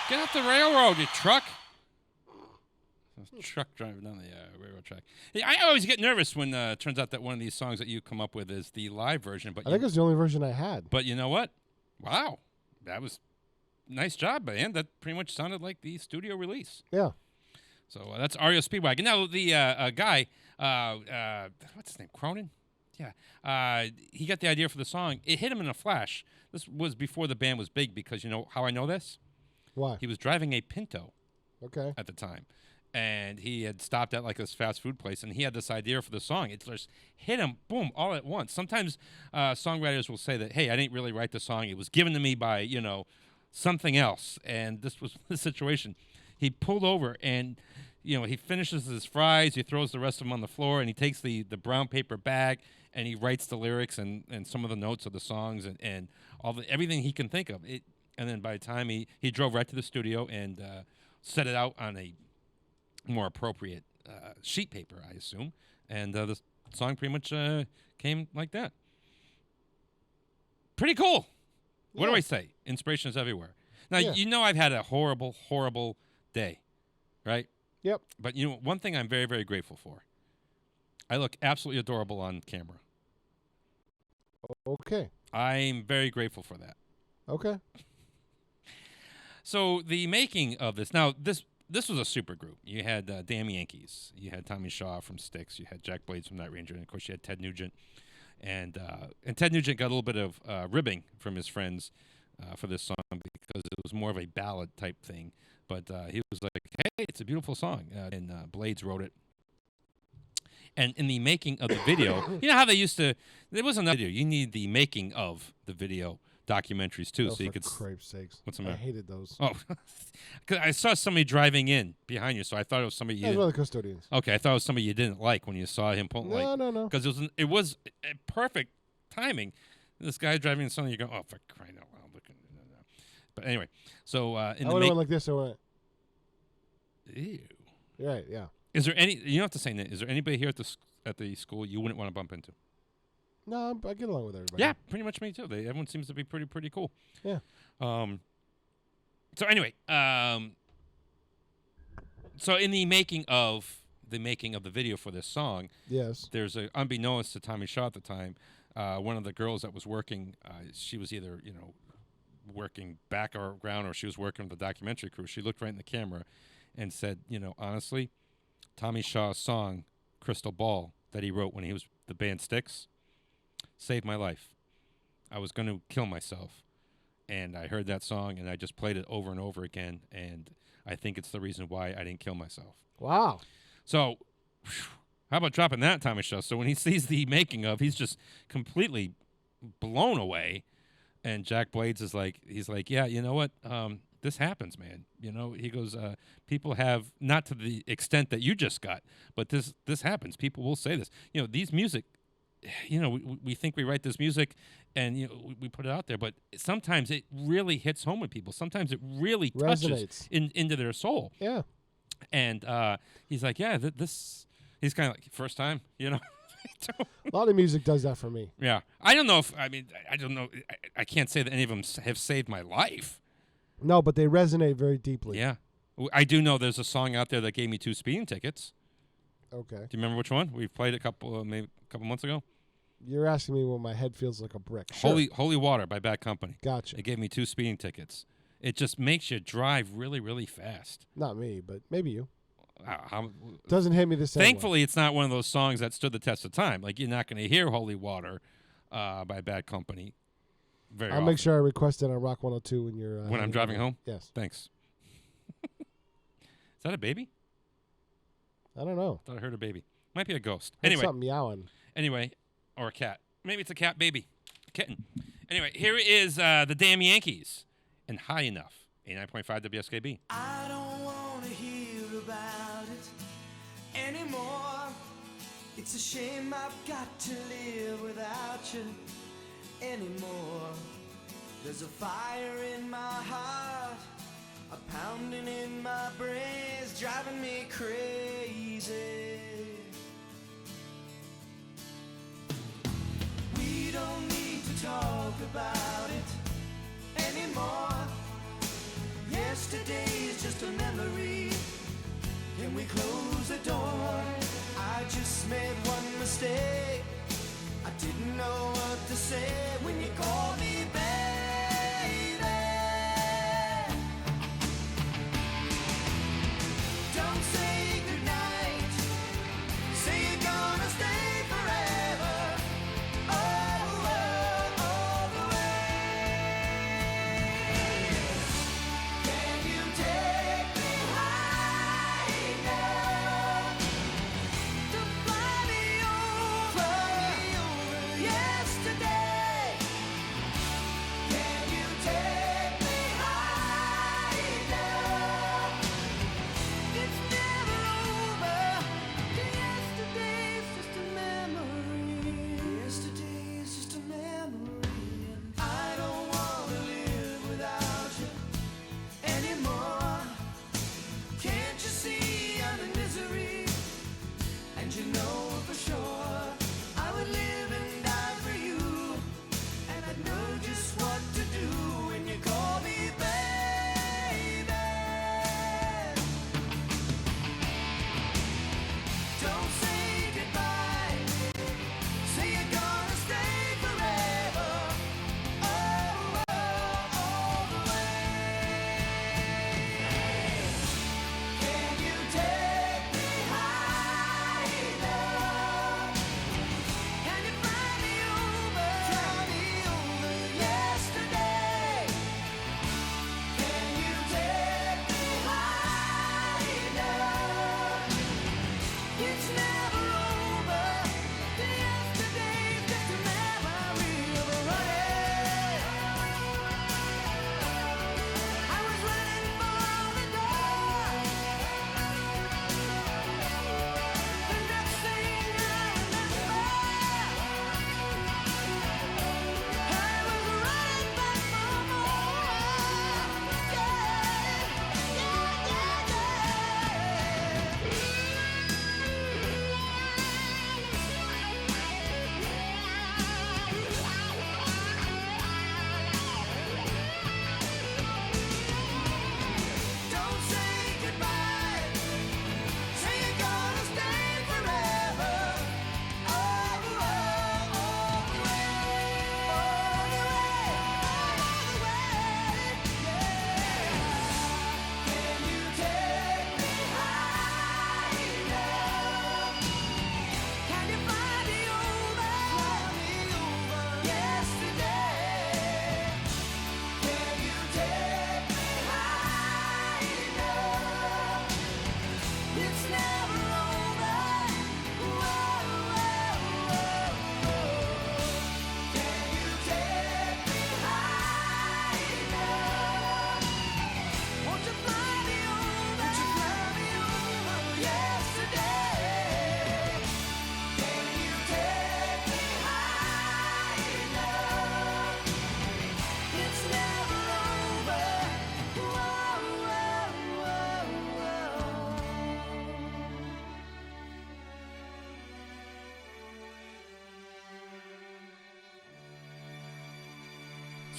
Get off the railroad, you truck. Truck driving down the railroad track. Hey, I always get nervous when it turns out that one of these songs that you come up with is the live version. But I think it's the only version I had. But you know what? Wow, that was nice job, man. That pretty much sounded like the studio release. Yeah. So that's REO Speedwagon. Now the guy, what's his name? Cronin. Yeah. He got the idea for the song. It hit him in a flash. This was before the band was big because you know how I know this? Why? He was driving a Pinto. Okay. At the time. And he had stopped at like this fast food place, and he had this idea for the song. It just hit him, boom, all at once. Sometimes songwriters will say that, hey, I didn't really write the song. It was given to me by, you know, something else. And this was the situation. He pulled over, and, you know, he finishes his fries. He throws the rest of them on the floor, and he takes the brown paper bag, and he writes the lyrics and some of the notes of the songs and everything he can think of. And then by the time he drove right to the studio and set it out on a more appropriate sheet paper, I assume. And the song pretty much came like that. Pretty cool. What do I say? Inspiration is everywhere. Now, you know I've had a horrible, horrible day, right? Yep. But you know, one thing I'm very, very grateful for. I look absolutely adorable on camera. Okay. I'm very grateful for that. Okay. So the making of this, now this was a super group. You had Damn Yankees, you had Tommy Shaw from Styx, you had Jack Blades from Night Ranger, and of course you had Ted Nugent. And Ted Nugent got a little bit of ribbing from his friends for this song because it was more of a ballad type thing. But he was like, hey, it's a beautiful song. And Blades wrote it. And in the making of the video, you know how they used to. There was another video. You need the making of the video documentaries too, Oh, so you for could. Christ's sakes. What's the I matter? hated those. Oh, because I saw somebody driving in behind you, so I thought it was somebody. That was one of the custodians. Okay, I thought it was somebody you didn't like when you saw him pull. No. Because it was perfect timing. This guy driving in something, you go, oh, for crying out loud! Look. But anyway, so I in would have went like this. I went. Ew. Right. Yeah. Is there any? You don't have to say that. Is there anybody here at the school you wouldn't want to bump into? No, I get along with everybody. Yeah, pretty much me too. Everyone seems to be pretty cool. Yeah. So anyway, so in the making of the video for this song, yes, there's unbeknownst to Tommy Shaw at the time, one of the girls that was working, she was either working background or she was working with the documentary crew. She looked right in the camera and said, honestly, Tommy Shaw's song "Crystal Ball" that he wrote when he was the band Styx saved my life. I was going to kill myself, and I heard that song, and I just played it over and over again, and I think it's the reason why I didn't kill myself. Wow. So, how about dropping that, Tommy Shaw? So when he sees the making of, he's just completely blown away, and Jack Blades is like, yeah, you know what? This happens, man. He goes, people have, not to the extent that you just got, but this happens. People will say this. These music, we think we write this music and we put it out there, but sometimes it really hits home with people. Sometimes it really touches into their soul. Yeah. And he's like, yeah, he's kind of like, first time, A lot of music does that for me. Yeah. I don't know. I can't say that any of them have saved my life. No, but they resonate very deeply. Yeah. I do know there's a song out there that gave me 2 speeding tickets. Okay. Do you remember which one? We played a couple months ago. You're asking me when my head feels like a brick. Sure. Holy Water by Bad Company. Gotcha. It gave me 2 speeding tickets. It just makes you drive really, really fast. Not me, but maybe you. How doesn't hit me the same Thankfully, way. It's not one of those songs that stood the test of time. Like, you're not going to hear Holy Water by Bad Company very I'll often. make sure I request it on Rock 102 when you're... when I'm driving home? Yes. Thanks. Is that a baby? I don't know. I thought I heard a baby. Might be a ghost. Heard Anyway. something meowing. Anyway, or a cat. Maybe it's a cat baby. A kitten. Anyway, here is the Damn Yankees and High Enough. 89.5 WSKB. I don't want to hear about it anymore. It's a shame I've got to live without you anymore. There's a fire in my heart, a pounding in my brains, driving me crazy. We don't need to talk about it anymore. Yesterday's just a memory. Can we close the door? I just made one mistake. I didn't know what to say when you called me baby. Don't say goodnight. Say you're gonna stay forever. All the way. Can you take me high enough to fly me over yesterday?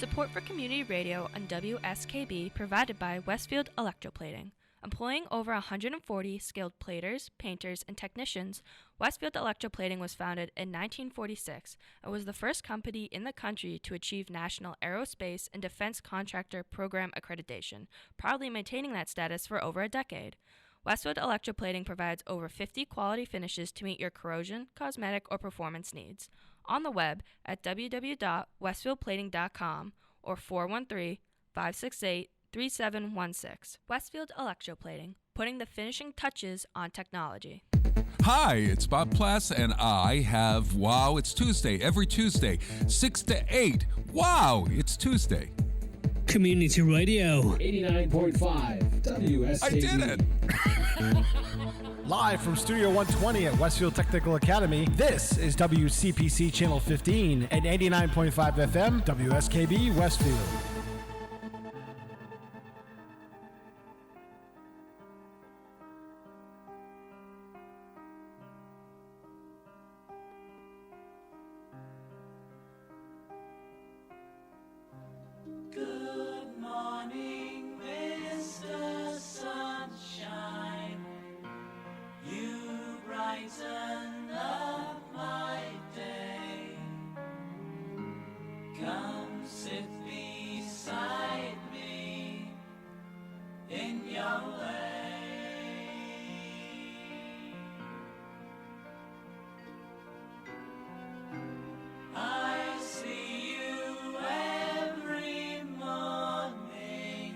Support for community radio on WSKB provided by Westfield Electroplating. Employing over 140 skilled platers, painters, and technicians, Westfield Electroplating was founded in 1946 and was the first company in the country to achieve National Aerospace and Defense Contractor Program accreditation, proudly maintaining that status for over a decade. Westfield Electroplating provides over 50 quality finishes to meet your corrosion, cosmetic, or performance needs. On the web at www.westfieldplating.com or 413-568-3716. Westfield Electroplating, putting the finishing touches on technology. Hi, it's Bob Plass, and I have Wow, It's Tuesday every Tuesday, 6 to 8. Wow, it's Tuesday. Community Radio. 89.5 WSKB. I did it! Live from Studio 120 at Westfield Technical Academy, this is WCPC Channel 15 and 89.5 FM, WSKB Westfield. Good morning, Mr. Sunshine. You brighten up my day. Come sit beside me in your way. I see you every morning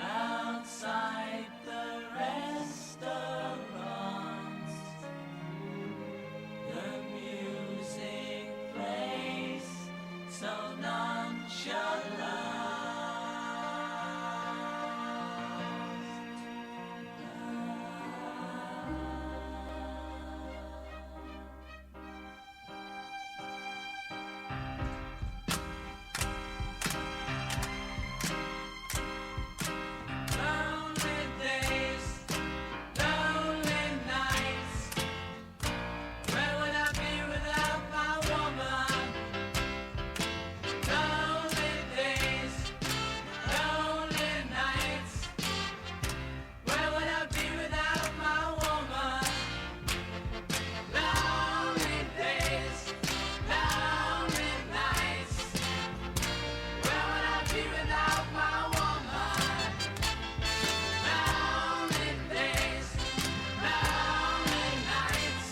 outside the restaurants. The music plays so nonchalant. Lonely days, lonely nights. Where would I be without my woman? Lonely days, lonely nights. Where would I be without my woman? Lonely days, lonely nights. Where would I be without my woman? Lonely days, lonely nights.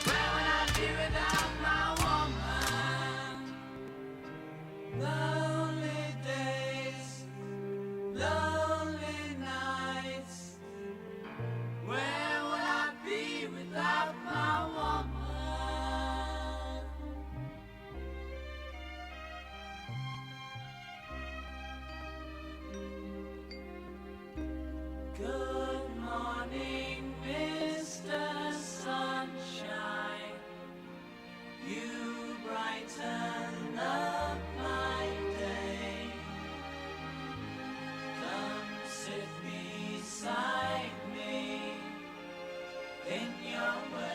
Where would I be without my woman? Lonely days, lonely nights. Where would I be without my woman? Good morning, Mr. Sunshine. You brighten up my day. Come sit beside me in your way.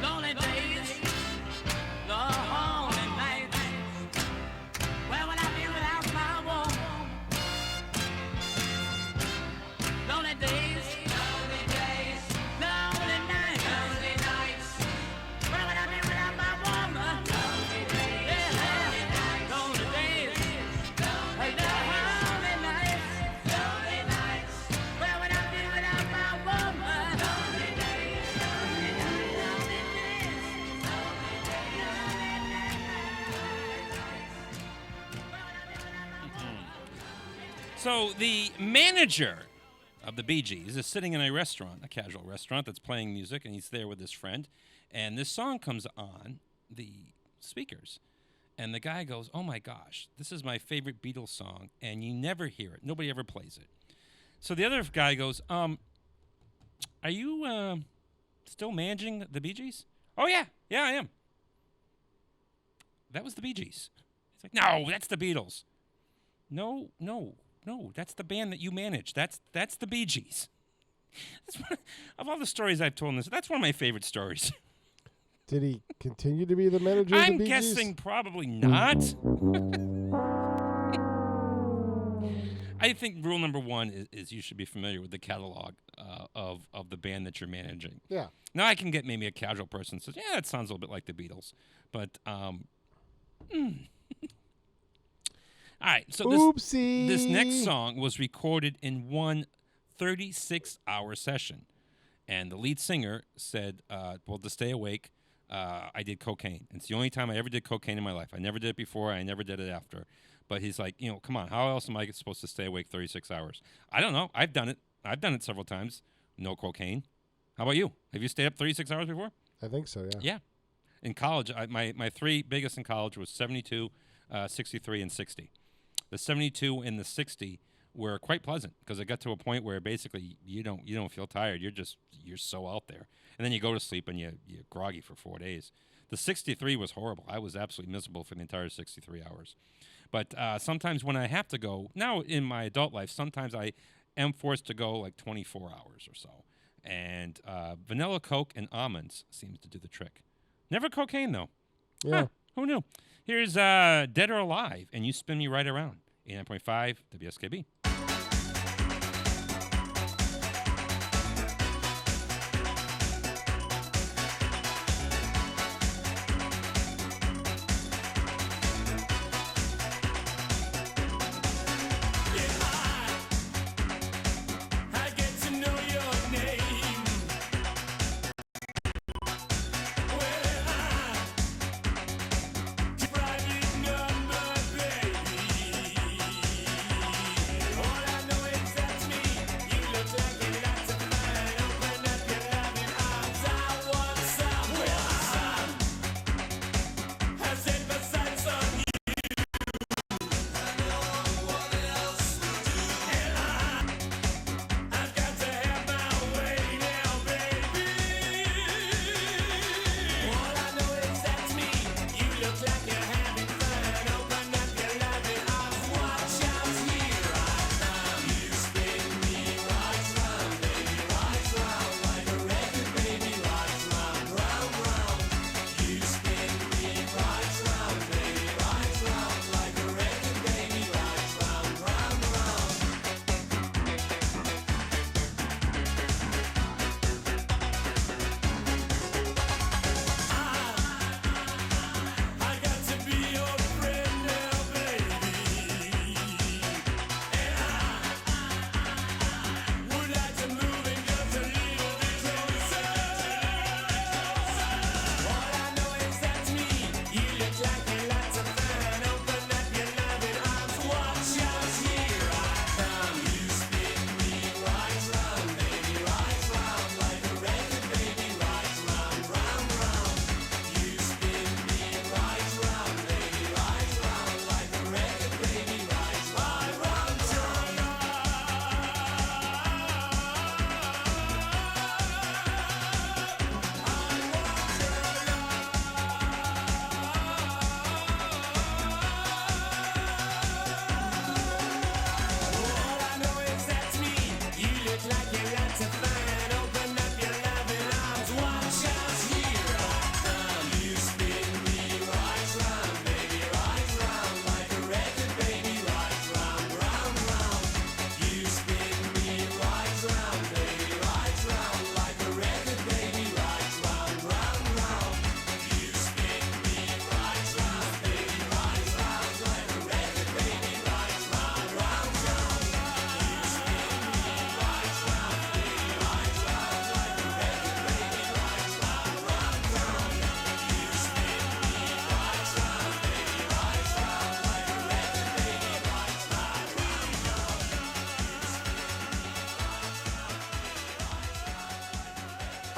Lonely days, lonely nights. Where would I be without my woman? Lonely days, lonely nights, lonely nights. Where would I be without my woman? Lonely days, lonely days, lonely nights. Where would I be without my woman? Lonely days, lonely So the manager of the Bee Gees is sitting in a restaurant, a casual restaurant that's playing music, and he's there with his friend. And this song comes on the speakers. And the guy goes, "Oh my gosh, this is my favorite Beatles song, and you never hear it. Nobody ever plays it." So the other guy goes, Are you still managing the Bee Gees? Oh, yeah. Yeah, I am. That was the Bee Gees. It's like, no, that's the Beatles. No, that's the band that you manage. That's the Bee Gees. Of all the stories I've told in this, that's one of my favorite stories. Did he continue to be the manager of the I'm Bee Gees? guessing probably not. I think rule number one is you should be familiar with the catalog of the band that you're managing. Yeah. Now I can get maybe a casual person who says, yeah, that sounds a little bit like the Beatles. But, all right, so this next song was recorded in one 36-hour session. And the lead singer said, well, to stay awake, I did cocaine. It's the only time I ever did cocaine in my life. I never did it before. I never did it after. But he's like, come on, how else am I supposed to stay awake 36 hours? I don't know. I've done it. I've done it several times. No cocaine. How about you? Have you stayed up 36 hours before? I think so, yeah. Yeah. In college, my three biggest in college was 72, 63, and 60. The 72 and the 60 were quite pleasant because it got to a point where basically you don't feel tired. You're so out there. And then you go to sleep and you're groggy for 4 days. The 63 was horrible. I was absolutely miserable for the entire 63 hours. But sometimes when I have to go, now in my adult life, sometimes I am forced to go like 24 hours or so. And vanilla Coke and almonds seems to do the trick. Never cocaine, though. Yeah. Huh, who knew? Here's Dead or Alive, and You Spin Me Right Around. 89.5 WSKB. Private number, baby.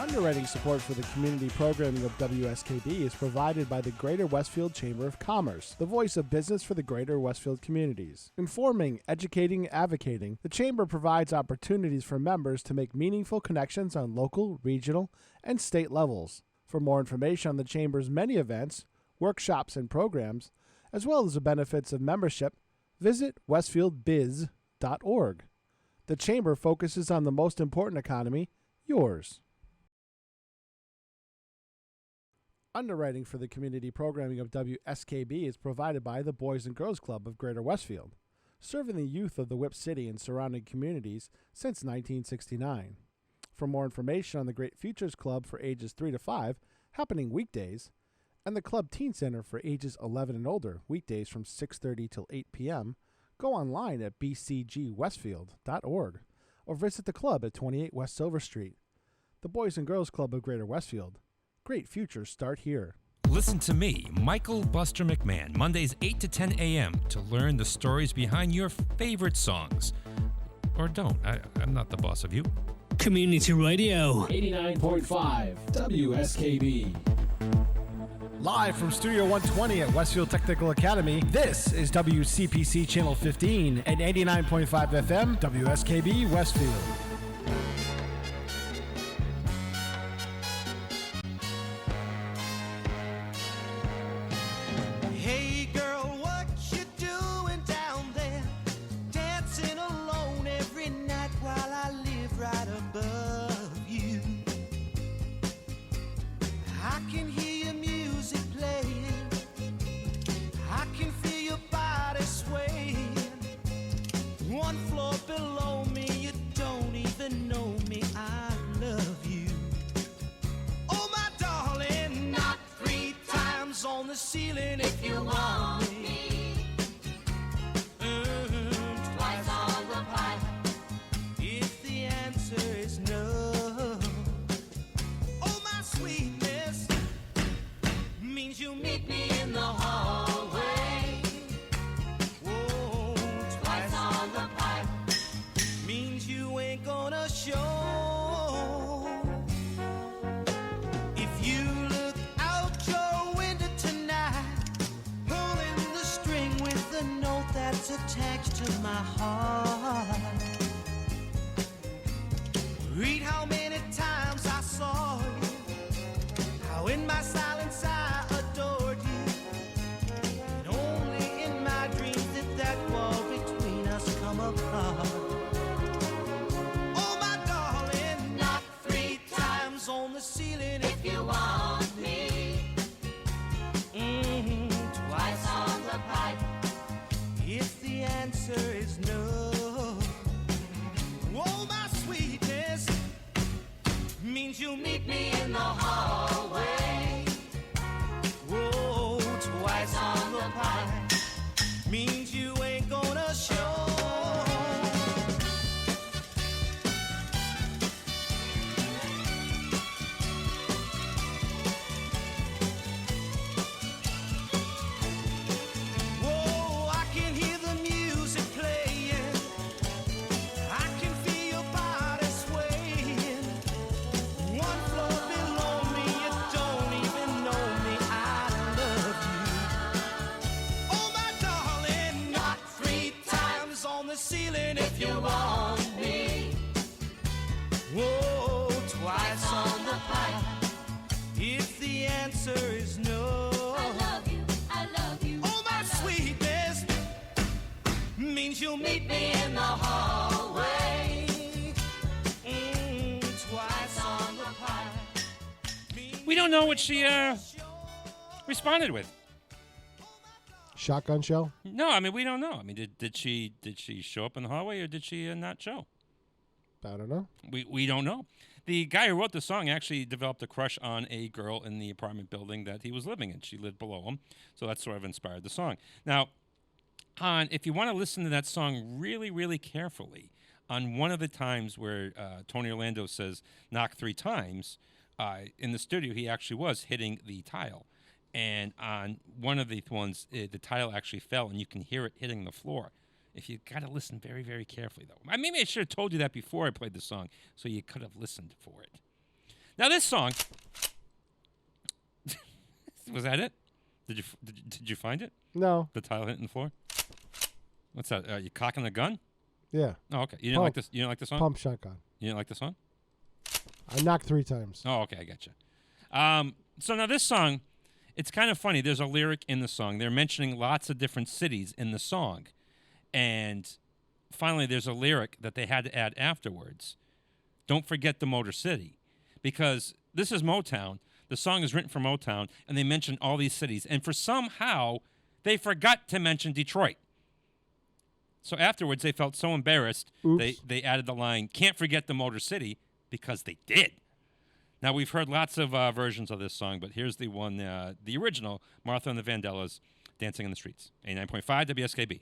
Underwriting support for the community programming of WSKB is provided by the Greater Westfield Chamber of Commerce, the voice of business for the Greater Westfield communities. Informing, educating, advocating, the Chamber provides opportunities for members to make meaningful connections on local, regional, and state levels. For more information on the Chamber's many events, workshops, and programs, as well as the benefits of membership, visit westfieldbiz.org. The Chamber focuses on the most important economy, yours. Underwriting for the community programming of WSKB is provided by the Boys and Girls Club of Greater Westfield, serving the youth of the Whip City and surrounding communities since 1969. For more information on the Great Futures Club for ages 3 to 5, happening weekdays, and the Club Teen Center for ages 11 and older, weekdays from 6:30 till 8 p.m., go online at bcgwestfield.org or visit the club at 28 West Silver Street. The Boys and Girls Club of Greater Westfield. Great futures start here. Listen to me, Michael Buster McMahon, Mondays 8 to 10 a.m. to learn the stories behind your favorite songs. Or don't. I'm not the boss of you. Community Radio. 89.5 WSKB. Live from Studio 120 at Westfield Technical Academy, this is WCPC Channel 15 and 89.5 FM WSKB Westfield. Hey girl, what you doing down there? Dancing alone every night while I live right above you. I can hear your music playing. I can feel your body swaying. One floor below me, you don't even know me. I love you. Oh my darling, knock 3 times on the ceiling if you want me. Twice on the pipe if the answer is no. Oh my sweetness means you meet me in the hallway. Whoa, twice on the pipe means you ain't gonna show. If you look out your window tonight, pulling the string with the note that's attached to my heart. Read how many times I saw you, how in my silence I adored you, and only in my dreams did that wall between us come apart. Oh my darling, knock 3 times on the ceiling if you want me. Twice on the pipe if the answer is no. Oh my sweetness means you'll meet me in the hallway. Whoa, twice on the pipe means you ain't gonna show. Whoa, I can hear the music playing. I can feel your body swaying. One floor below me, you don't even know me. I love you. Oh my darling, knock 3 times on the ceiling if you want me. Whoa, twice on the pipe if the answer is no. I love you, I love you. Oh my sweetness means you'll meet me in the hallway. Twice on the pipe. We don't know what she responded with. Shotgun shell? No, I mean we don't know. I mean, did she show up in the hallway or did she not show? I don't know. We don't know. The guy who wrote the song actually developed a crush on a girl in the apartment building that he was living in. She lived below him, so that sort of inspired the song. Now, if you want to listen to that song really, really carefully, on one of the times where Tony Orlando says knock 3 times, in the studio he actually was hitting the tile. And on one of the ones, the tile actually fell, and you can hear it hitting the floor. If you got to listen very, very carefully, though. Maybe I should have told you that before I played the song, so you could have listened for it. Now this song. Was that it? Did you find it? No. The tile hitting the floor. What's that? Are you cocking a gun? Yeah. Oh, okay. You didn't like this. You didn't like the song. Pump shotgun. You didn't like the song. I knocked 3 times. Oh, okay. I got you. So now this song, it's kind of funny. There's a lyric in the song. They're mentioning lots of different cities in the song, and finally, there's a lyric that they had to add afterwards. Don't forget the Motor City, because this is Motown. The song is written for Motown, and they mention all these cities. And for somehow, they forgot to mention Detroit. So afterwards, they felt so embarrassed, they added the line, can't forget the Motor City, because they did. Now, we've heard lots of versions of this song, but here's the one, the original, Martha and the Vandellas, Dancing in the Streets. 89.5 WSKB.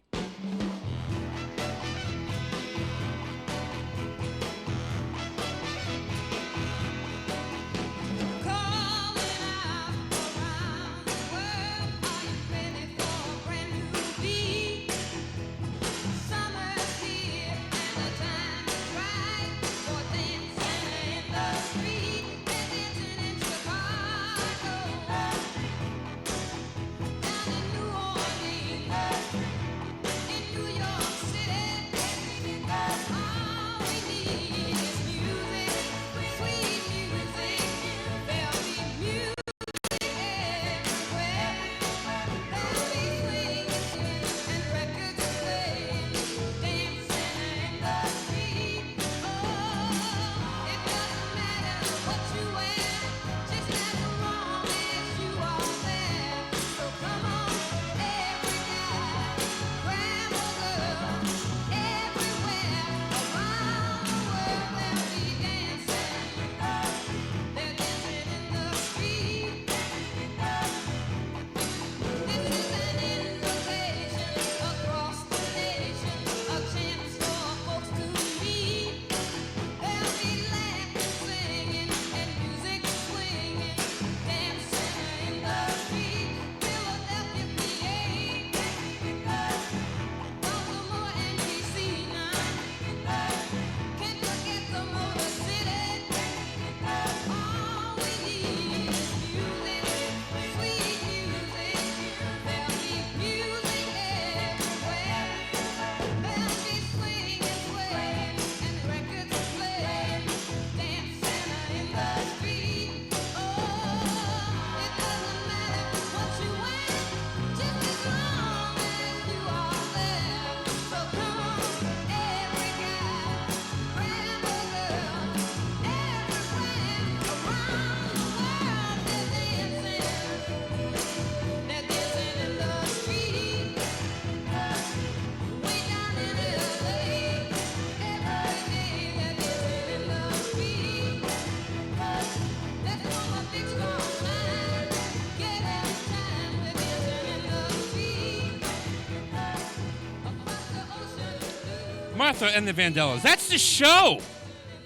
Martha and the Vandellas. That's the show.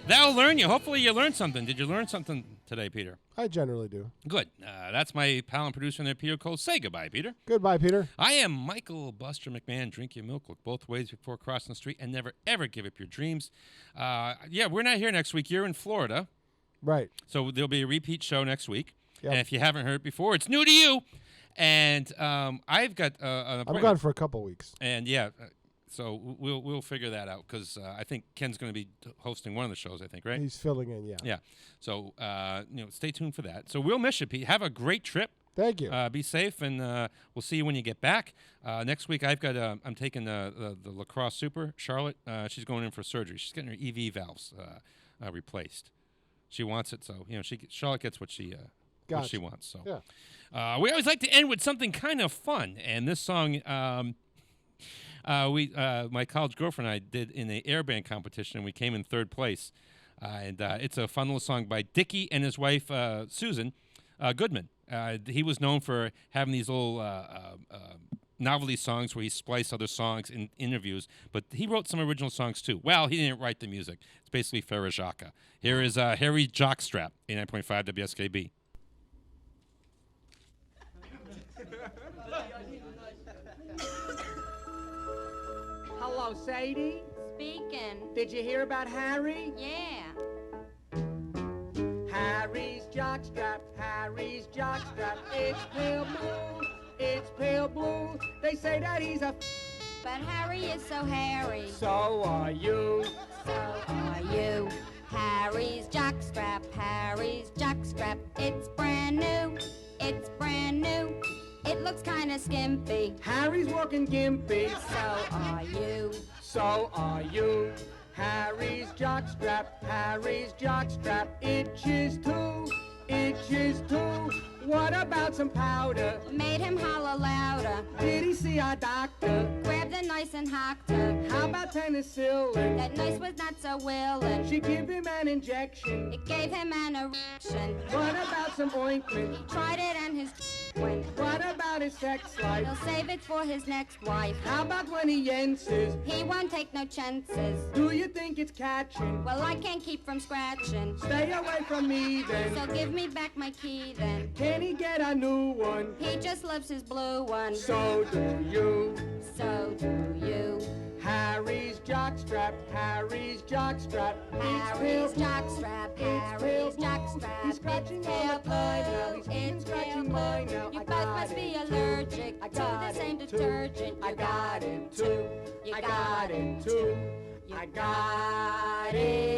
That'll learn you. Hopefully you learned something. Did you learn something today, Peter? I generally do. Good. That's my pal and producer in there, Peter Cole. Say goodbye, Peter. Goodbye, Peter. I am Michael Buster McMahon. Drink your milk. Look both ways before crossing the street and never, ever give up your dreams. Yeah, we're not here next week. You're in Florida. Right. So there'll be a repeat show next week. Yep. And if you haven't heard it before, it's new to you. And I've got an appointment. I'm gone for a couple weeks. And yeah, so we'll figure that out because I think Ken's going to be hosting one of the shows. I think, right? He's filling in, yeah. Yeah. So stay tuned for that. So we'll miss you, Pete. Have a great trip. Thank you. Be safe, and we'll see you when you get back. Next week, I've got I'm taking the Lacrosse Super Charlotte. She's going in for surgery. She's getting her EV valves replaced. She wants it, so Charlotte gets what she wants. So yeah. We always like to end with something kind of fun, and this song. My college girlfriend and I did in the air band competition, and we came in third place. And it's a fun little song by Dickie and his wife, Susan Goodman. He was known for having these little novelty songs where he spliced other songs in interviews, but he wrote some original songs too. Well, he didn't write the music. It's basically Farrah Jacques. Here is Harry Jockstrap, 89.5 WSKB. Hello, Sadie. Speaking. Did you hear about Harry? Yeah. Harry's jockstrap, Harry's jockstrap. It's pale blue, it's pale blue. They say that he's a But Harry is so hairy. So are you. So are you. Harry's jockstrap, Harry's jockstrap. It's brand new, it's brand new. It looks kinda skimpy. Harry's walking gimpy. So are you. So are you. Harry's jockstrap, Harry's jockstrap. Itches too, itches too. What about some powder? Made him holler louder. Did he see our doctor? Grabbed a nurse and hocked her. How about penicillin? That nurse was not so willing. She gave him an injection. It gave him an erection. What about some ointment? He tried it and his went. What about his sex life? He'll save it for his next wife. How about when he yenses? He won't take no chances. Do you think it's catching? Well, I can't keep from scratching. Stay away from me then. So give me back my key then. Can he get a new one? He just loves his blue one. So do you. So do you. Harry's jockstrap, Harry's jockstrap. Harry's jockstrap, Harry's jockstrap. He's scratching all the time now. He's even scratching mine now. You both must be allergic to the same detergent. I got it too. I got it too. I got it.